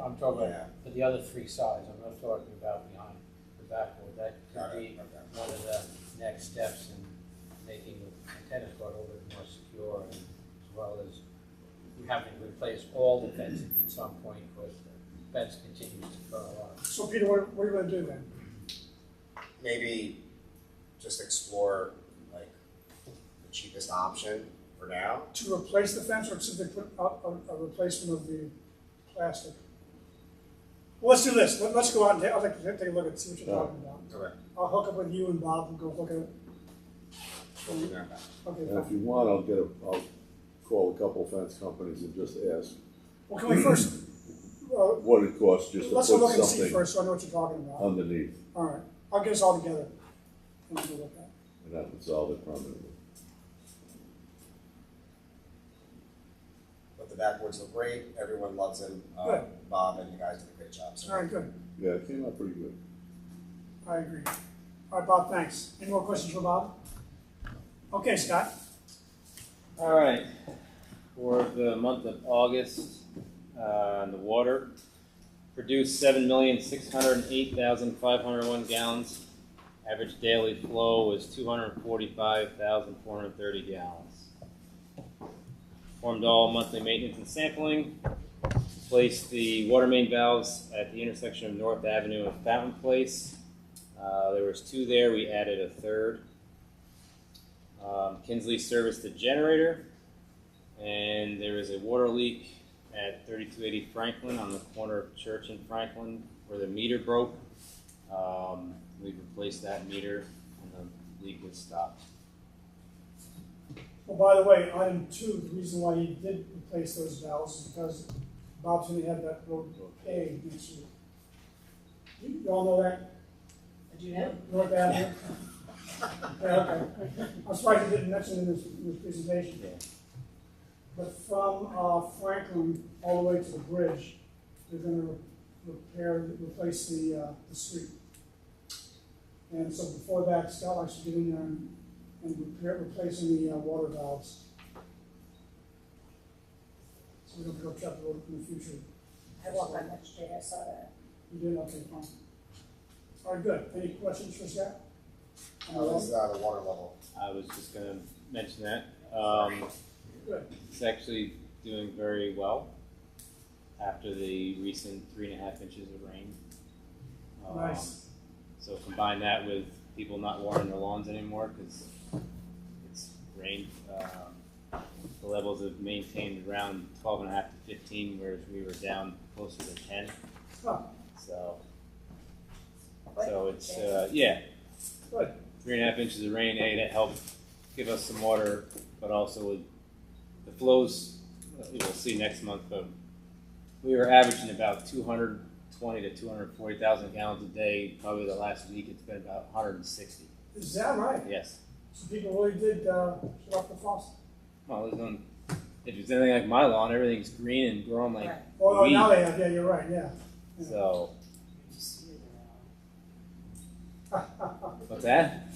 I'm talking about for the other three sides. I'm not talking about behind the backboard. That could be one of the next steps in making the tennis court a little bit more secure, and as well as having to replace all the fencing at some point because the fence continues to curl up. So Peter, what are you going to do then? Maybe just explore like the cheapest option for now. To replace the fence, or simply put up a replacement of the plastic? Well, let's do this. Let's go out and I'd like to take a look and see what you're talking about. Okay. I'll hook up with you and Bob and go look at it. Okay. And if you want, I'll call a couple fence companies and just ask. Well, can we first? What it costs just to let's put look and see something first, so I know what you're talking about. underneath, All right. I'll get us all together and we'll look at it. and that would solve it permanently. But the backboards look great. Everyone loves them. Good. Bob and the guys did a great job. So. All right, good. Yeah, it came out pretty good. I agree. All right, Bob, thanks. Any more questions for Bob? Okay, Scott. All right. For the month of August, the water produced 7,608,501 gallons. Average daily flow was 245,430 gallons. Performed all monthly maintenance and sampling. Replaced the water main valves at the intersection of North Avenue and Fountain Place. There was 2 there. We added a 3rd. Kinsley serviced the generator, and there was a water leak at 3280 Franklin on the corner of Church and Franklin where the meter broke. We replaced that meter and the leak was stopped. Well, by the way, item 2, the reason why he did replace those valves is because Bob's going to have that road paved next year. You all know that? Do you know? North Avenue? Yeah, okay. I'm surprised he didn't mention it in his presentation. Yeah. But from Franklin all the way to the bridge, they're going to replace the street. And so before that, Scott likes to get in there and replacing the water valves. So we don't have to go check the road in the future. I walked on that street, I saw that. You did? Okay, fine. All right, good. Any questions for Scott? How is the water level? I was just going to mention that. Good. It's actually doing very well after the recent 3.5 inches of rain. Nice. So combine that with people not watering their lawns anymore because it's rained. The levels have maintained around 12.5 to 15, whereas we were down closer to 10. Oh. So it's yeah. Good. 3.5 inches of rain, that helped give us some water, but also with the flows, we'll see next month, but we were averaging about 220 to 240,000 gallons a day. Probably the last week it's been about 160. Is that right? Yes. So people really did shut off the faucet. Well, there's no, if it's anything like my lawn, everything's green and growing like Oh, weed. now they have. Yeah, you're right. Yeah. So. What's that?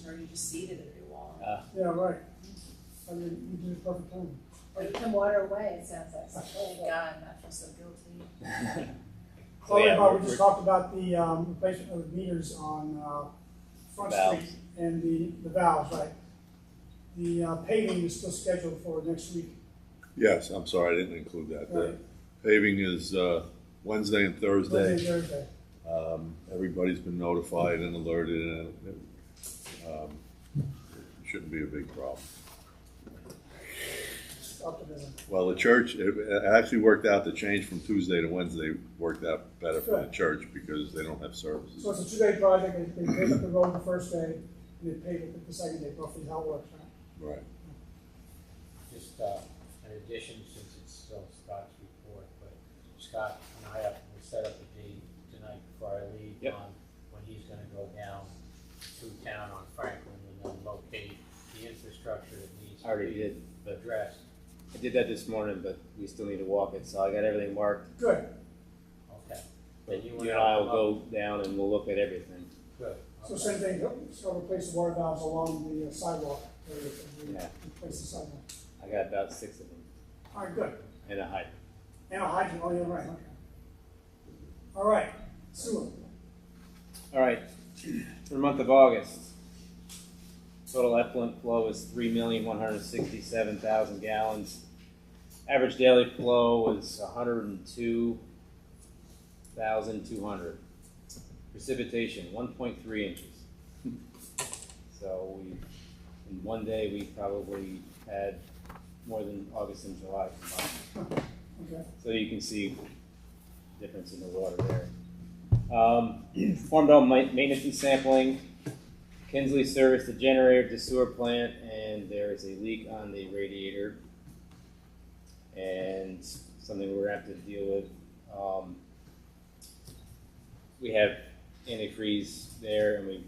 Or you just seeded it every wall. Yeah, right. I mean, you did a perfect time. Or you can water away, it sounds like. Thank God, I feel so guilty. Oh, yeah, Bob, we just talked about the replacement of the meters on Front Valves. Street and the valves, right? The paving is still scheduled for next week. Yes, I'm sorry, I didn't include that. Right. Paving is Wednesday and Thursday. Wednesday and Thursday. Everybody's been notified and alerted, and It shouldn't be a big problem. Optimism. Well, the church, it actually worked out, the change from Tuesday to Wednesday worked out better for the church because they don't have services. So it's a 2-day project, they paved up the road the first day, and they paved it the second day, roughly how it works, right? Right. Just in addition, since it's still Scott's report, but Scott and I have to set up a date tonight before I leave on when he's gonna go down through town on Franklin and then locate the infrastructure that needs to be addressed. I did that this morning, but we still need to walk it, so I got everything marked. Good. Okay. But you and I will go down and we'll look at everything. Good. So same thing, so replace the water valves along the sidewalk, Yeah. replace the sidewalk. I got about 6 of them. All right, good. And a hydrant. And a hydrant, oh, you're right, okay. All right, sewer. All right, for the month of August, total effluent flow is 3,167,000 gallons. Average daily flow was 102,200. Precipitation, 1.3 inches. So in one day, we probably had more than August and July combined. Okay. So you can see the difference in the water there. Performed all maintenance and sampling. Kinsley serviced the generator at the sewer plant, and there is a leak on the radiator, and something we're going to have to deal with. We have antifreeze there, and we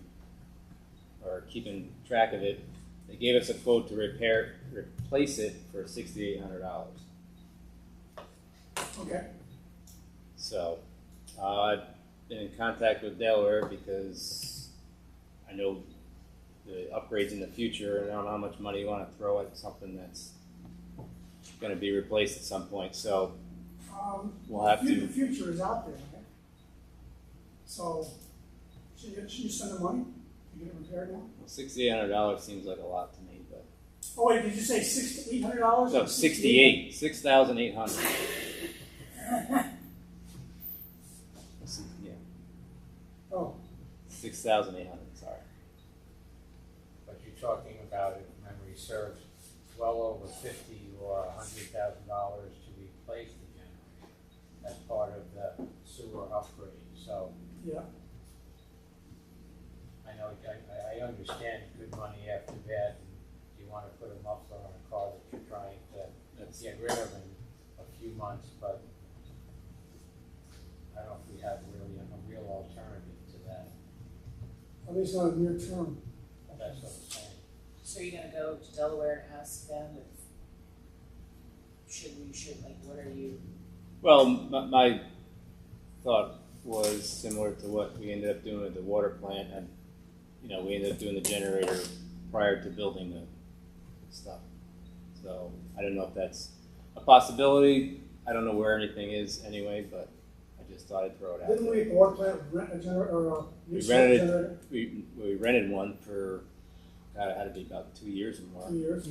are keeping track of it. They gave us a quote to replace it for $6,800. Okay. So, I've been in contact with Delaware because I know the upgrades in the future, and I don't know how much money you want to throw at something that's going to be replaced at some point. So, we'll have The to. future is out there, right? So, should you spend the money to get it repaired now? $6,800 seems like a lot to me, but Oh wait, did you say $800? no, 68, 6,800. Yeah, Oh, 6,800. Sorry. But you're talking about, if memory serves, well over $50,000 or $100,000 to replace the generator as part of the sewer upgrade. So yeah. I know I understand good money after bad, and you want to put a muffler on a car that you're trying to get rid of in a few months, but I don't know if we have really a real alternative to that. At least not near term. That's what I'm saying. So you're gonna go to Delaware and ask them if, what are you? Well, my thought was similar to what we ended up doing at the water plant, and we ended up doing the generator prior to building the stuff. So I don't know if that's a possibility. I don't know where anything is anyway, but I just thought I'd throw it out. Didn't we at the water plant rent a generator or a new generator? We rented one for, God, it had to be about 2 years or more. 2 years.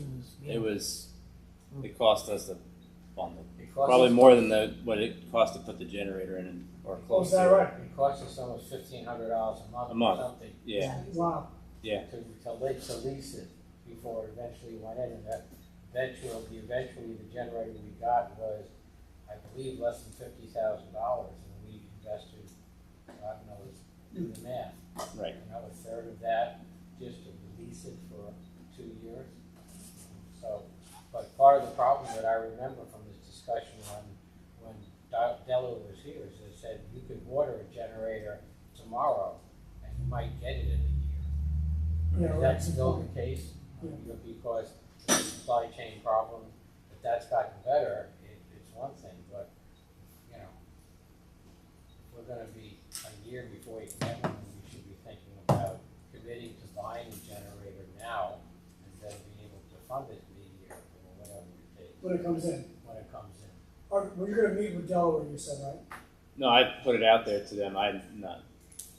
It cost us It cost probably us more than what it cost to put the generator in, or close is that to right? It costs us almost $1,500 a month. A month. Or something. Yeah. Wow. Yeah. To lease it before it eventually went in, and that eventually the generator we got was, I believe, less than $50,000, and we invested, God knows, do the math. Right. A third of that just to lease it for 2 years. So, but part of the problem that I remember from this discussion when Delaware was here is they said you could order a generator tomorrow and you might get it in a year. Yeah, Is that still the case? Yeah. Because the supply chain problem, if that's gotten better, it's one thing, but if we're going to be a year before you can get one, we should be thinking about committing to buying a generator now and then being able to fund it in a year or whatever it takes. When it comes in. When it comes in. Well, you're going to meet with Delaware, you said, right? No, I put it out there to them. I'm not.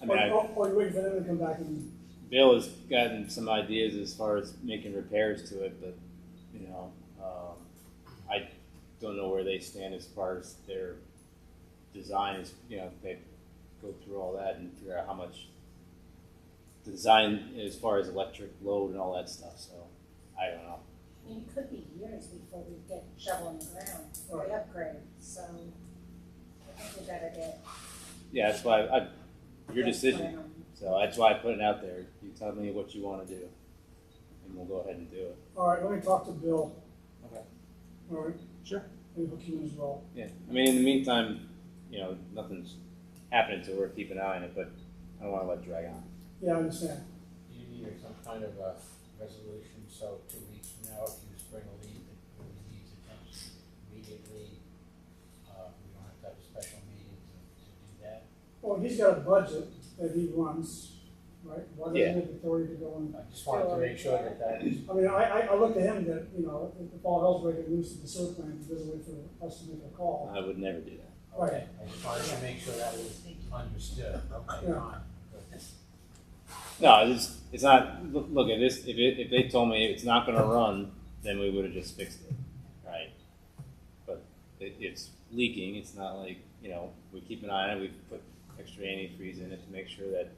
I mean, Or you're waiting for them to come back and. Bill has gotten some ideas as far as making repairs to it, but I don't know where they stand as far as their design is. They go through all that and figure out how much design as far as electric load and all that stuff. So I don't know. I mean, it could be years before we get shovel in the ground for the upgrade, so I think we better get. Yeah, that's why your decision. So that's why I put it out there. You tell me what you want to do, and we'll go ahead and do it. All right, let me talk to Bill. Okay. All right. Sure. Maybe hook you in as well. Yeah. I mean, in the meantime, nothing's happening, so we're keeping an eye on it. But I don't want to let it drag on. Yeah, I understand. Do you need some kind of a resolution, so 2 weeks from now, if you spring a leave, it really needs attention immediately, we don't have to have a special meeting to do that? Well, he's got a budget that he runs, right? Why doesn't he have authority to go and? I just wanted to make sure that is. I mean, I look to him that, if Paul Herzog moves to the sewer plant, he doesn't wait for us to make a call. I would never do that. Right. I just wanted to make sure that was understood. Okay, Yeah. fine. No, it's not. Look at this. If they told me it's not going to run, then we would have just fixed it, right? But it's leaking. It's not like we keep an eye on it. We put extra antifreeze in it to make sure that it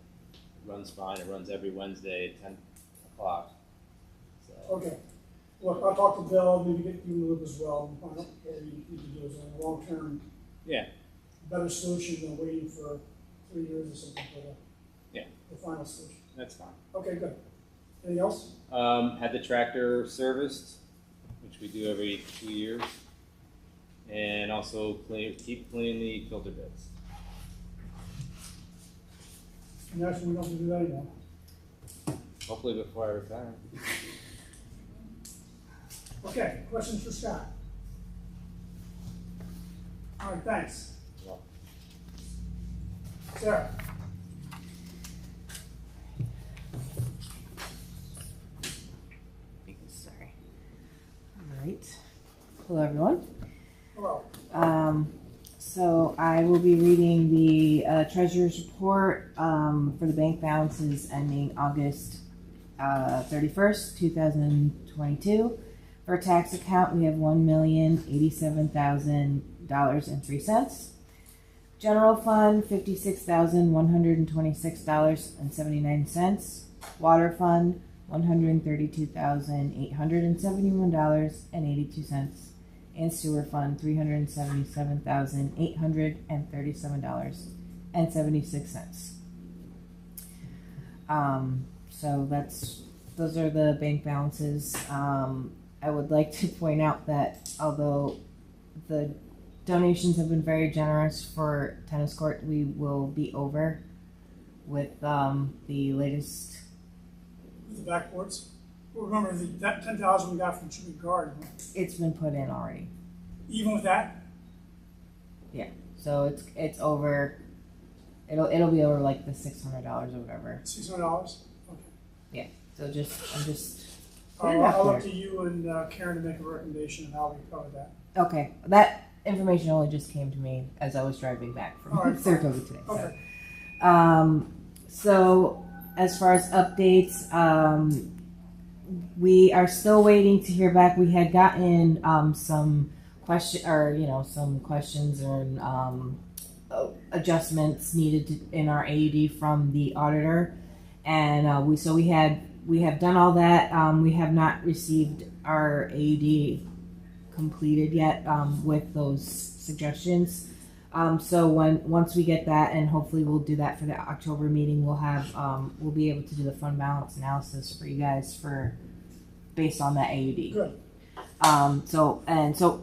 runs fine. It runs every Wednesday at 10 o'clock. So. Okay. Look, I'll talk to Bill. Maybe get you in the loop as well and find out what we need to do as a long term. Yeah. Better solution than waiting for 3 years or something for the final solution. That's fine. Okay, good. Anything else? Had the tractor serviced, which we do every 2 years, and also keep cleaning the filter beds. And actually, we don't have to do that anymore. Hopefully before I retire. Okay, questions for Scott? All right, thanks. Well. Sarah? Sorry. All right. Hello, everyone. Hello. So I will be reading the treasurer's report for the bank balances ending August 31st, 2022. For tax account, we have $1,087,000.03. General fund, $56,126.79. Water fund, $132,871.82. And sewer fund, $377,837.76. So those are the bank balances. I would like to point out that although the donations have been very generous for tennis court, we will be over with the latest. The backboards. Well, remember that 10,000 we got from Tribute Garden. It's been put in already. Even with that? Yeah. So it's over. It'll be over like the $600 or whatever. $600. Okay. Yeah. So I'm just. I'll look to you and Karen to make a recommendation of how we cover that. Okay. That information only just came to me as I was driving back from Saratoga today. Okay. So as far as updates, we are still waiting to hear back. We had gotten some questions or adjustments needed in our AUD from the auditor, and we have done all that. We have not received our AUD completed yet with those suggestions. So once we get that, and hopefully we'll do that for the October meeting, we'll be able to do the fund balance analysis for you guys based on that AUD. Good. So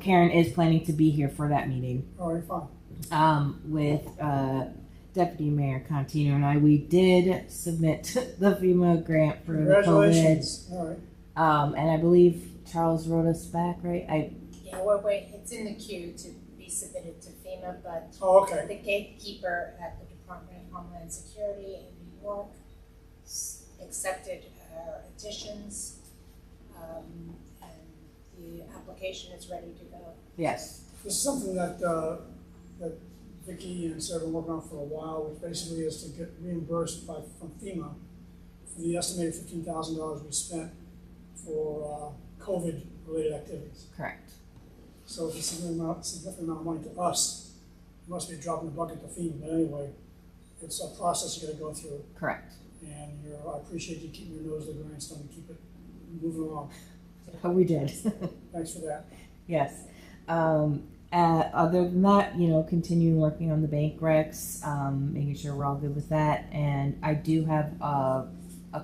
Karen is planning to be here for that meeting. All right, fine. With Deputy Mayor Contino and I. We did submit the FEMA grant for the COVID. Congratulations. All right. And I believe Charles wrote us back, right? Yeah, it's in the queue to be submitted to FEMA, but the gatekeeper at the Department of Homeland Security in New York accepted our additions, and the application is ready to go. Yes. This is something that Vicki and Sarah have been working on for a while, which basically is to get reimbursed from FEMA for the estimated $15,000 we spent for COVID-related activities. Correct. So it's a significant amount of money to us. It must be a drop in the bucket to FEMA, but anyway, it's a process you got to go through. Correct. And I appreciate you keeping your nose to the grindstone and keep it moving along. Oh, we did. Thanks for that. Yes. Other than that, continuing working on the bank recs, making sure we're all good with that. And I do have a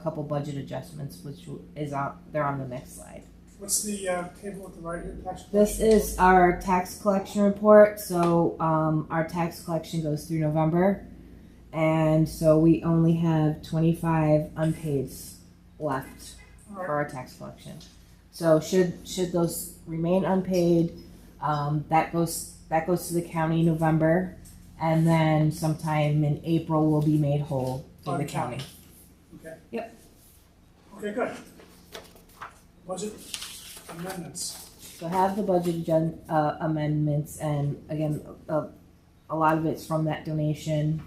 couple budget adjustments, which they're on the next slide. What's the table with the right here? Tax collection? This is our tax collection report. So our tax collection goes through November. And so we only have 25 unpaids left for our tax collection. So should those remain unpaid, that goes to the county in November, and then sometime in April will be made whole to the county. Okay. Yep. Okay, good. Budget amendments. So have the budget amendments, and again, a lot of it's from that donation.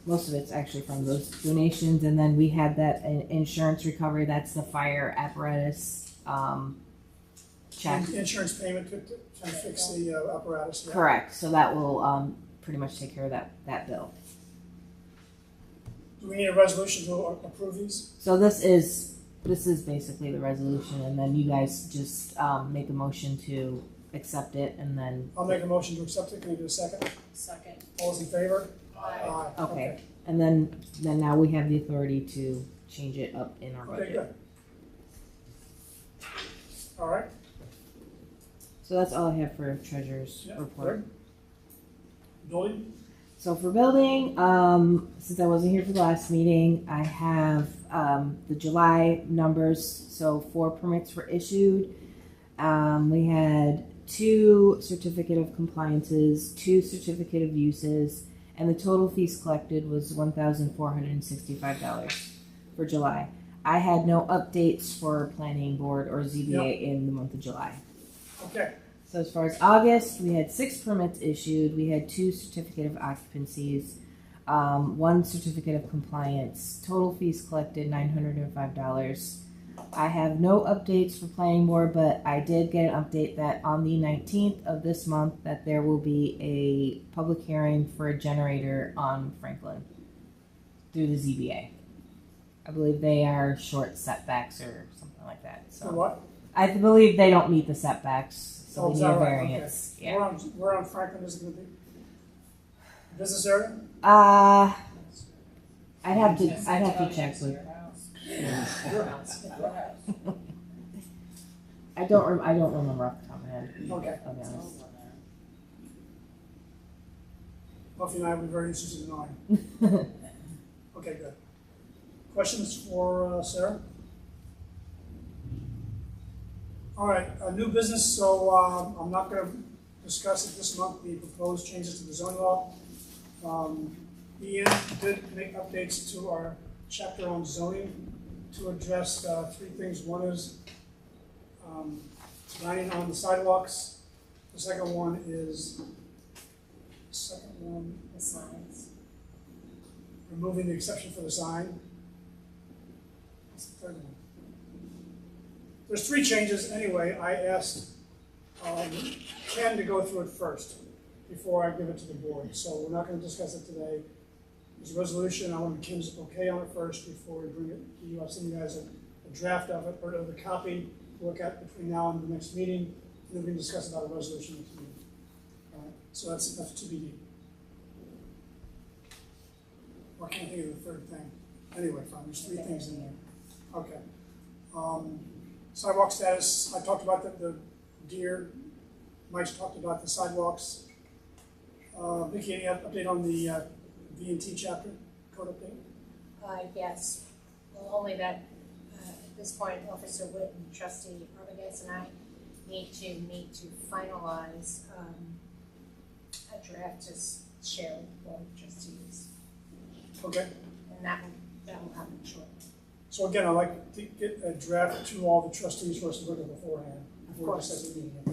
Most of it's actually from those donations, and then we had that insurance recovery. That's the fire apparatus check. Insurance payment to fix the apparatus. Yeah. Correct. So that will pretty much take care of that bill. Do we need a resolution to approve these? So this is basically the resolution, and then you guys just make a motion to accept it, and then. I'll make a motion to accept it. Can you do a second? Second. All those in favor? Aye. Okay. And then now we have the authority to change it up in our budget. Okay, good. All right. So that's all I have for treasurer's report. Good. Building? So for building, since I wasn't here for the last meeting, I have the July numbers. So 4 permits were issued. We had 2 certificate of compliances, 2 certificate of uses, and the total fees collected was $1,465 for July. I had no updates for planning board or ZBA in the month of July. Okay. So as far as August, we had 6 permits issued. We had 2 certificate of occupancies, 1 certificate of compliance. Total fees collected $905. I have no updates for planning board, but I did get an update that on the 19th of this month that there will be a public hearing for a generator on Franklin through the ZBA. I believe they are short setbacks or something like that. So For what? I believe they don't meet the setbacks, so they is need a that right? variance. Okay. Yeah. Where on Franklin is it going to be? Business area? I'd have to check with. I don't remember off the top of my head. Okay. I'll be honest. Buffy and I would be very interested in knowing. Okay, good. Questions for Sarah? All right, new business. So I'm not going to discuss it this month. The proposed changes to the zoning law. Ian did make updates to our chapter on zoning to address 3 things. One is lining on the sidewalks. The second one is the signs. Removing the exception for the sign. What's the third one? There's 3 changes anyway. I asked Ken to go through it first before I give it to the board. So we're not going to discuss it today. There's a resolution. I want Kim's okay on it first before we bring it to you. I'll send you guys a draft of it, or the copy to look at between now and the next meeting, and then we can discuss about a resolution next meeting. All right. So that's TBD. I can't think of the third thing. Anyway, fine. There's 3 things in there. Okay. Sidewalk status. I talked about the deer. Mike's talked about the sidewalks. Vicki, any update on the V&T chapter code update? Yes. Well, only that at this point, Officer Witt and Trustee Rodriguez and I need to meet to finalize a draft to share with the board of trustees. Okay. And that will happen shortly. So again, I'd like to get a draft to all the trustees for us to look at beforehand. Of course.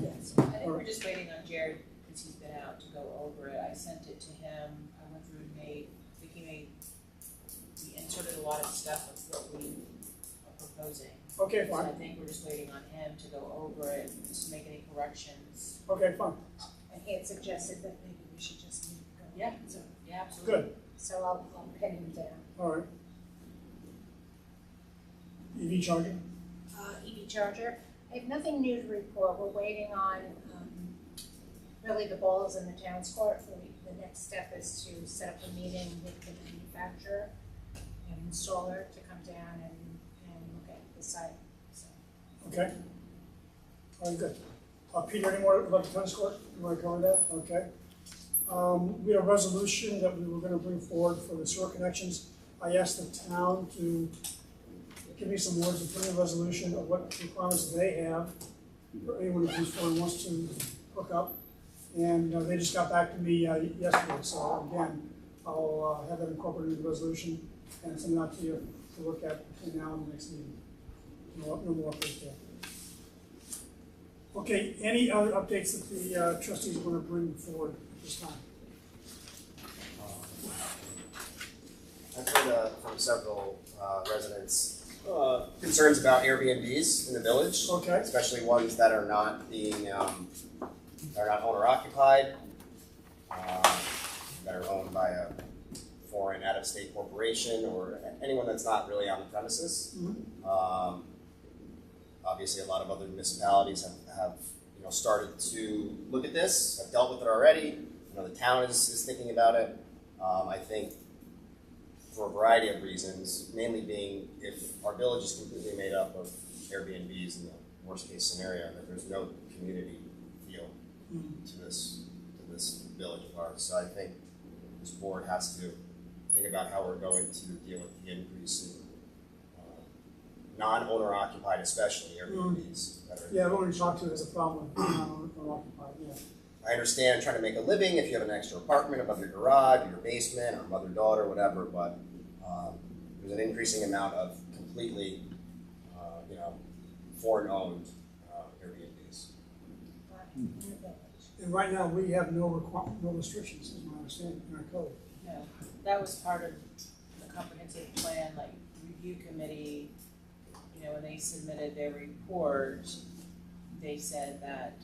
Yes. I think we're just waiting on Jared because he's been out to go over it. I sent it to him. I went through and we inserted a lot of stuff of what we are proposing. Okay, So fine. I think we're just waiting on him to go over it, to make any corrections. Okay, fine. And he had suggested that maybe we should just meet. Yeah. So Yeah, absolutely. Good, So I'll pin him down. all right. EV charger? EV charger. I have nothing new to report. We're waiting on, really the ball is in the town's court. The next step is to set up a meeting with the manufacturer and installer to come down and look at the site, so. Okay. All right, good. Peter, any more about the tennis court? You want to cover that? Okay. We had a resolution that we were going to bring forward for the sewer connections. I asked the town to give me some words and put in a resolution of what requirements they have for anyone who comes forward and wants to hook up. And they just got back to me yesterday. So again, I'll have that incorporated in the resolution and send it out to you to look at between now and the next meeting. No more updates there. Okay, any other updates that the trustees want to bring forward at this time? I've heard from several residents concerns about Airbnbs in the village, okay, especially ones that are not being are not owner occupied, that are owned by a foreign out-of-state corporation or anyone that's not really on the premises. Mm-hmm. Obviously, a lot of other municipalities have started to look at this, have dealt with it already. The town is thinking about it. I think for a variety of reasons, mainly being if our village is completely made up of Airbnbs in the worst case scenario, that there's no community feel to this village of ours. So I think this board has to think about how we're going to deal with the increase in non-owner occupied, especially Airbnbs. Yeah, everyone you talk to has a problem with non-owner occupied. Yeah. I understand trying to make a living if you have an extra apartment above your garage or your basement or mother-daughter, whatever, but there's an increasing amount of completely, foreign-owned Airbnbs. And right now, we have no restrictions, is my understanding, in our code. No, that was part of the comprehensive plan, like review committee. When they submitted their report, they said that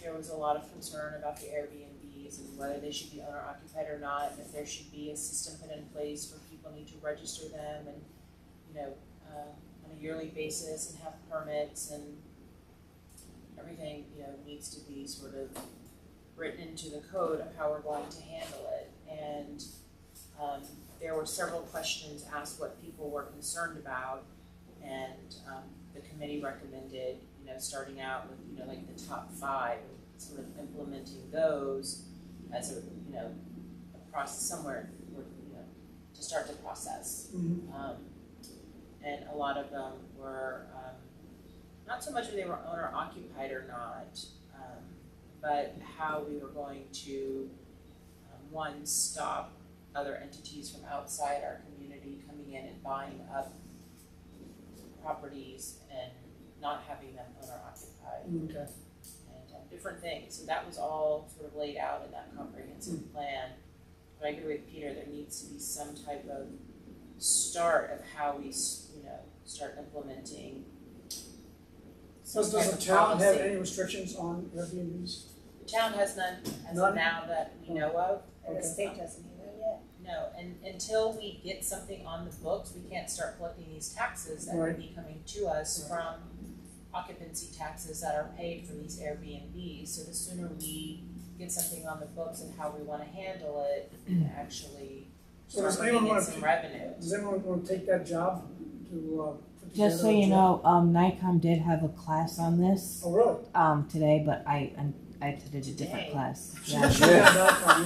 there was a lot of concern about the Airbnbs and whether they should be owner occupied or not, and if there should be a system put in place where people need to register them and on a yearly basis and have permits and everything needs to be sort of written into the code of how we're going to handle it. And there were several questions asked what people were concerned about, and the committee recommended starting out with like the top 5, sort of implementing those as a process somewhere to start the process. Mm-hmm. And a lot of them were not so much whether they were owner occupied or not, but how we were going to one, stop other entities from outside our community coming in and buying up properties and not having them owner occupied. Okay. And different things. So that was all sort of laid out in that comprehensive plan. But I agree with Peter, there needs to be some type of start of how we, start implementing. Does the town have any restrictions on Airbnbs? The town has none as of now that we know of. And the state doesn't either yet. No, and until we get something on the books, we can't start collecting these taxes that would be coming to us from occupancy taxes that are paid for these Airbnbs. So the sooner we get something on the books and how we want to handle it, and actually start bringing in some revenue. Does anyone want to take that job to put together? Just so you know, NICOM did have a class on this. Oh, really? Today, but I attended a different class. Yeah.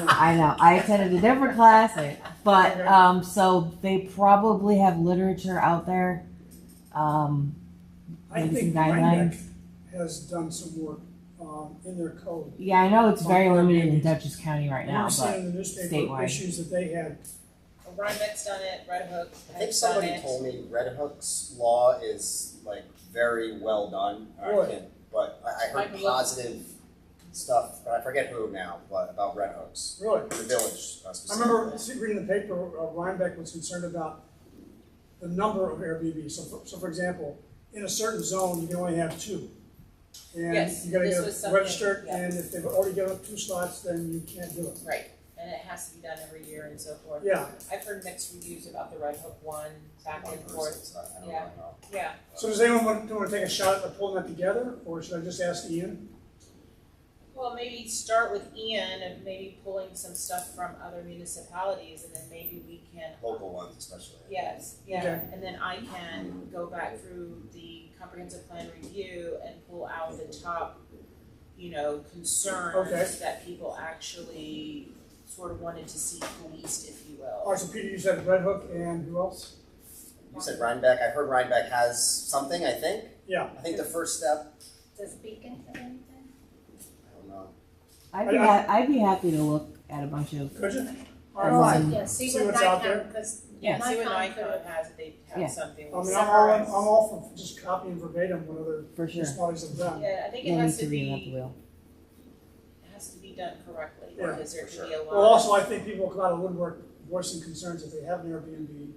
I know. I attended a different class, but so they probably have literature out there. I think guidelines. has done some work in their code. Yeah, I know it's very limited in Dutchess County right now, I'm but seeing in the newspaper statewide. issues that they had. Rhinebeck's done it, Red Hook I think has somebody done it. told me Red Hook's law is like very well done. Really? But I heard positive stuff, but I forget who now, but about Red Hooks. Really? In the village, I specifically. remember reading the paper, Rhinebeck was concerned about the number of Airbnbs. So for example, in a certain zone, you can only have 2. And Yes, you gotta this get was it something- registered, yeah. and if they've already given up 2 slots, then you can't do it. Right, and it has to be done every year and so forth. Yeah. I've heard mixed reviews about the Red Hook one, back and forth, yeah, yeah. So does anyone want to take a shot at pulling that together, or should I just ask Ian? Well, maybe start with Ian and maybe pulling some stuff from other municipalities, and then maybe we can. Local ones especially. Yes, yeah, Okay. and then I can go back through the comprehensive plan review and pull out the top, concerns Okay. that people actually sort of wanted to see policed, if you will. All right, so Peter, you said Red Hook, and who else? You said Rhinebeck. I heard Rhinebeck has something, I think. Yeah. I think the first step, Does Beacon have anything? I don't know. I'd be happy to look at a bunch of. Could you? Yeah, see See what what's out Nikon, there. because Yeah, see what Nikon Nikon could has, they have Yeah. something. I mean, with I'm all, summarize. for just copying verbatim what other For sure. municipalities have done. Yeah, I think it We'll has need to to reinvent the be, wheel. it has to be done correctly, Yeah, because there for could be a lot. Well, also, I think people come out of woodwork voicing concerns if they have an Airbnb,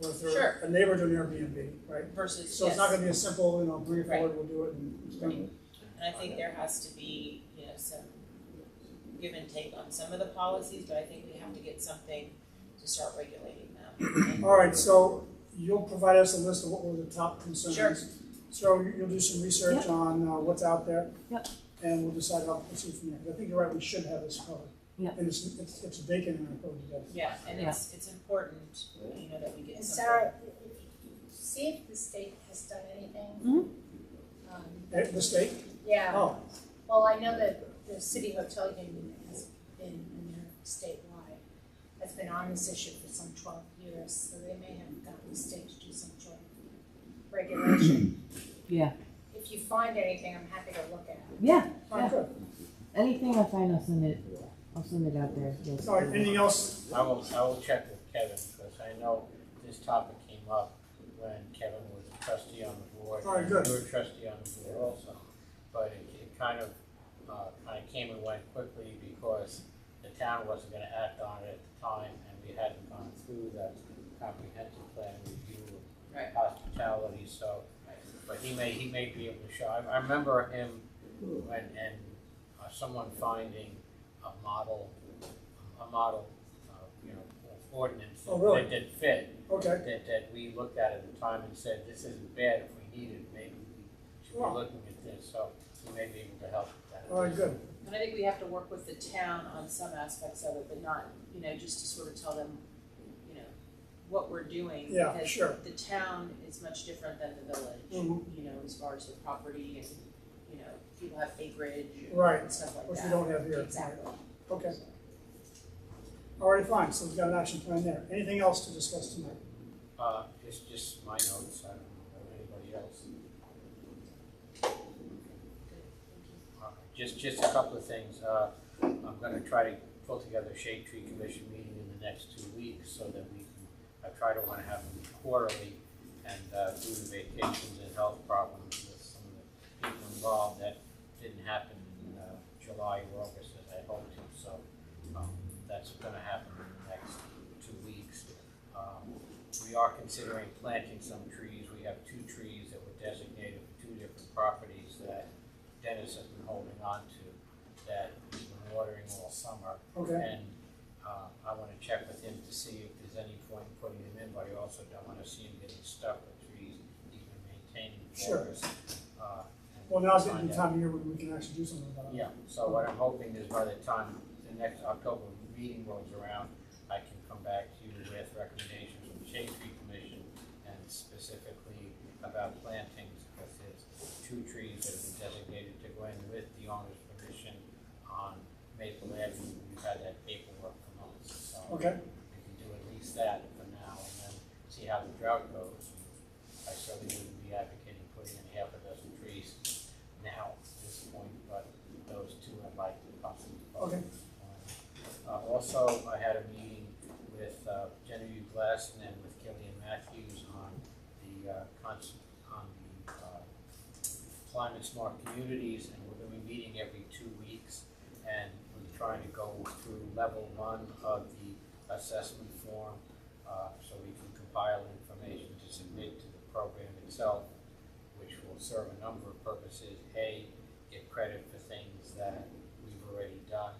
or if they're Sure. a neighbor to an Airbnb, right? Versus, So it's not yes. gonna be a simple, bring it Right. forward, we'll do it, and it's done. And I think there has to be, some give and take on some of the policies, but I think we have to get something to start regulating them. All right, so you'll provide us a list of what were the top concerns. Sure. So you'll do some research Yep. on what's out there. Yep. And we'll decide how to proceed from there. I think you're right, we should have this covered. Yep. And it's vacant in our code today. Yeah, and it's important, that we get And something. Sarah, see if the state has done anything. The state? Yeah. Oh, Well, I know that the City Hotel Union has been, and they're statewide, has been on this issue for some 12 years, so they may have gotten the state to do some sort of regulation. Yeah. If you find anything, I'm happy to look at it. Yeah. fine, good. Anything I find, I'll send it. I'll send it out there. Yes. All right, anything else? I will check with Kevin, because I know this topic came up when Kevin was a trustee on the board. All right, good. You were a trustee on the board also, but it kind of came and went quickly because the town wasn't gonna act on it at the time, and we hadn't gone through the comprehensive plan review of Right. hospitality, so, but he may be able to show, I remember him and someone finding a model, ordinance Oh, really? that did fit. Okay. That we looked at the time and said, this isn't bad, if we need it, maybe we should be Wow. looking at this, so he may be able to help with that. All right, good. And I think we have to work with the town on some aspects of it, but not, just to sort of tell them, what we're doing. Yeah, because sure. the town is much different than the village, Mhm. as far as the property and, people have acreage Right, and stuff like that. which we don't have here. Exactly. Okay. All right, fine, so we've got an action plan there. Anything else to discuss tonight? It's just my notes, I don't know anybody else. Just a couple of things, I'm gonna try to pull together a shade tree commission meeting in the next 2 weeks so that we can, I wanna have them quarterly and, due to vacations and health problems with some of the people involved, that didn't happen in, July or August as I hoped to, so, that's gonna happen in the next 2 weeks. We are considering planting some trees. We have 2 trees that were designated for 2 different properties that Dennis has been holding on to, that he's been watering all summer. Okay. And I want to check with him to see if there's any point in putting them in, but I also don't want to see him getting stuck with trees he's been maintaining for Sure. us. Well, now's the time of year when we can actually do something about it. Yeah, so what I'm hoping is by the time the next October meeting rolls around, I can come back to you with recommendations from the Shade Tree Commission and specifically about plantings, because there's 2 trees that have been designated to go in with the owner's permission on Maple Avenue. We've had that paperwork for months, so Okay. we can do at least that for now and then see how the drought goes. I certainly wouldn't be advocating putting in half a dozen trees now at this point, but those 2 I'd like to possibly. Okay. Also, I had a meeting with Genevieve Glasson and with Killian Matthews on the climate smart communities, and we're going to be meeting every 2 weeks, and we're trying to go through level 1 of the assessment form, so we can compile information to submit to the program itself, which will serve a number of purposes. A, credit for things that we've already done.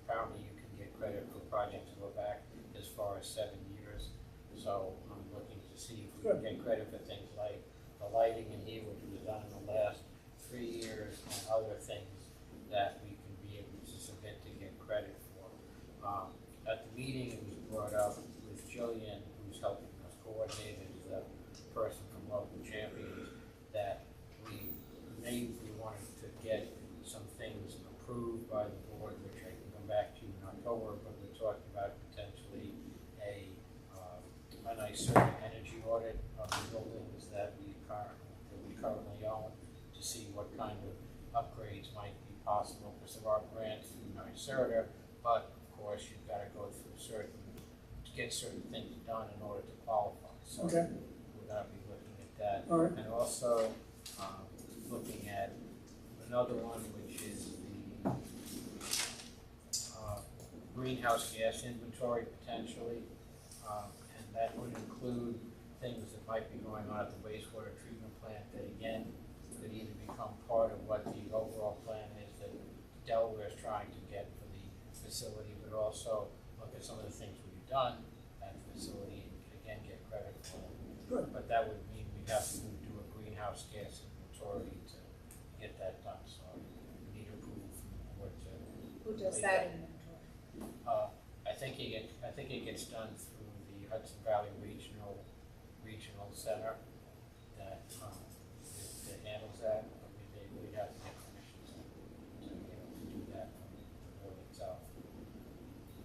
Apparently you can get credit for projects that go back as far as 7 years. So I'm looking to see if we can get credit for things like the lighting in here, which was done in the last 3 years, and other things that we can be able to submit to get credit for. At the meeting, it was brought up with Jillian, who's helping us coordinate, as the person from Local Champions, that we wanted to get some things approved by the board, which I can come back to in October, but we're talking about potentially a nice energy audit of the buildings that we currently own, to see what kind of upgrades might be possible, because there are grants through NYSERDA, but of course you've got to go through to get certain things done in order to qualify. So we're going to be looking at that. And also looking at another one, which is the greenhouse gas inventory potentially, and that would include things that might be going on at the wastewater treatment plant that again could either become part of what the overall plan is that Delaware is trying to get for the facility, but also look at some of the things we've done at the facility and again get credit for them. But that would mean we'd have to do a greenhouse gas inventory to get that done. So we need approval from the board to. Who does that inventory? I think it gets done through the Hudson Valley Regional Center that handles that. We'd have to get permission to be able to do that from the board itself.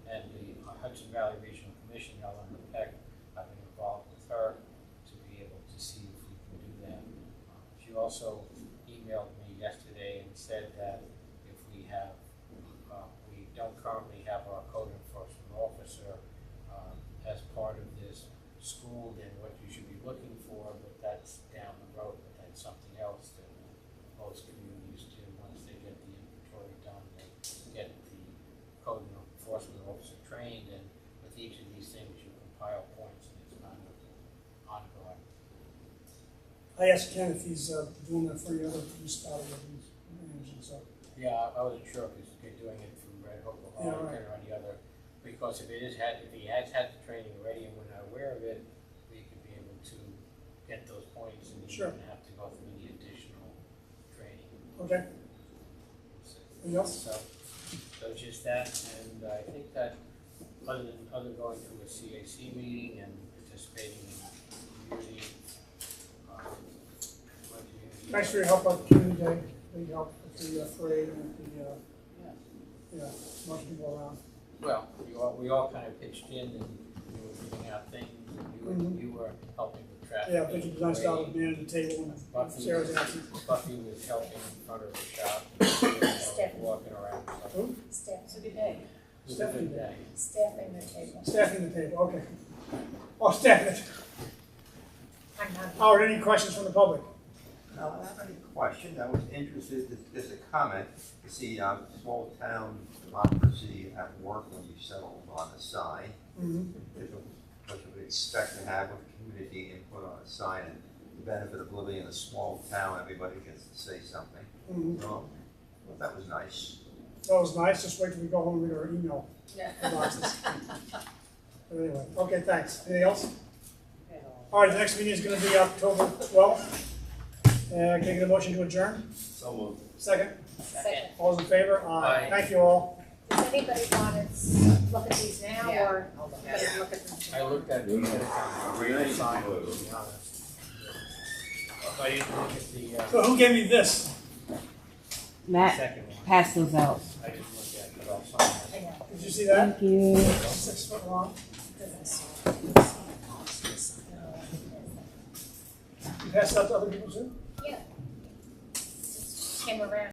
And the Hudson Valley Regional Commission, Ellen Peck, I've been involved with her to be able to see if we can do that. She also emailed me yesterday and said that if we have, we don't currently have our code enforcement officer as part of this school, then what you should be looking for, but that's down the road, but that's something else that most communities do. Once they get the inventory done, they get the code enforcement officer trained, and with each of these things you compile points, and it's kind of ongoing. I asked Ken if he's doing that for any other municipality that he's managing, so. Yeah, I wasn't sure if he's doing it through Red Hook or Arlington or any other, because if he has had the training already and we're not aware of it, we could be able to get those points and you wouldn't have to go through the additional training. Okay. Anything else? So just that, and I think that other going to a CAC meeting and participating in community. Thanks for your help on Community Day. Big help with the parade and the most people around. Well, we all kind of pitched in, and we were giving out things, and you were helping with traffic. Yeah, I think you did a nice job of managing the table and Sarah's absent. Buffy was helping in front of the shop, walking around. So. It's a good day. Staffing the day. Staffing the table. Staffing the table, okay. Oh, staffing it. I'm not. Howard, any questions from the public? No, I don't have any questions. I was interested, just a comment, to see small town democracy at work when you settle on a sign. What you would expect to have with community input on a sign, and the benefit of living in a small town, everybody gets to say something. Well, that was nice. That was nice. Just wait till we go home and read our email boxes. But anyway, okay, thanks. Anything else? All right, the next meeting is going to be October 12th. Can I get a motion to adjourn? So moved. Second? Second. All those in favor? Aye. Thank you all. Does anybody want to look at these now, or look at them I looked at the sign, to be honest. I didn't look at the So who gave me this? Matt, second one. pass those out. I didn't look at it, but I'll sign it. Did you see that? Thank you. 6 foot long. You pass it out to other people too? Yeah. Came around.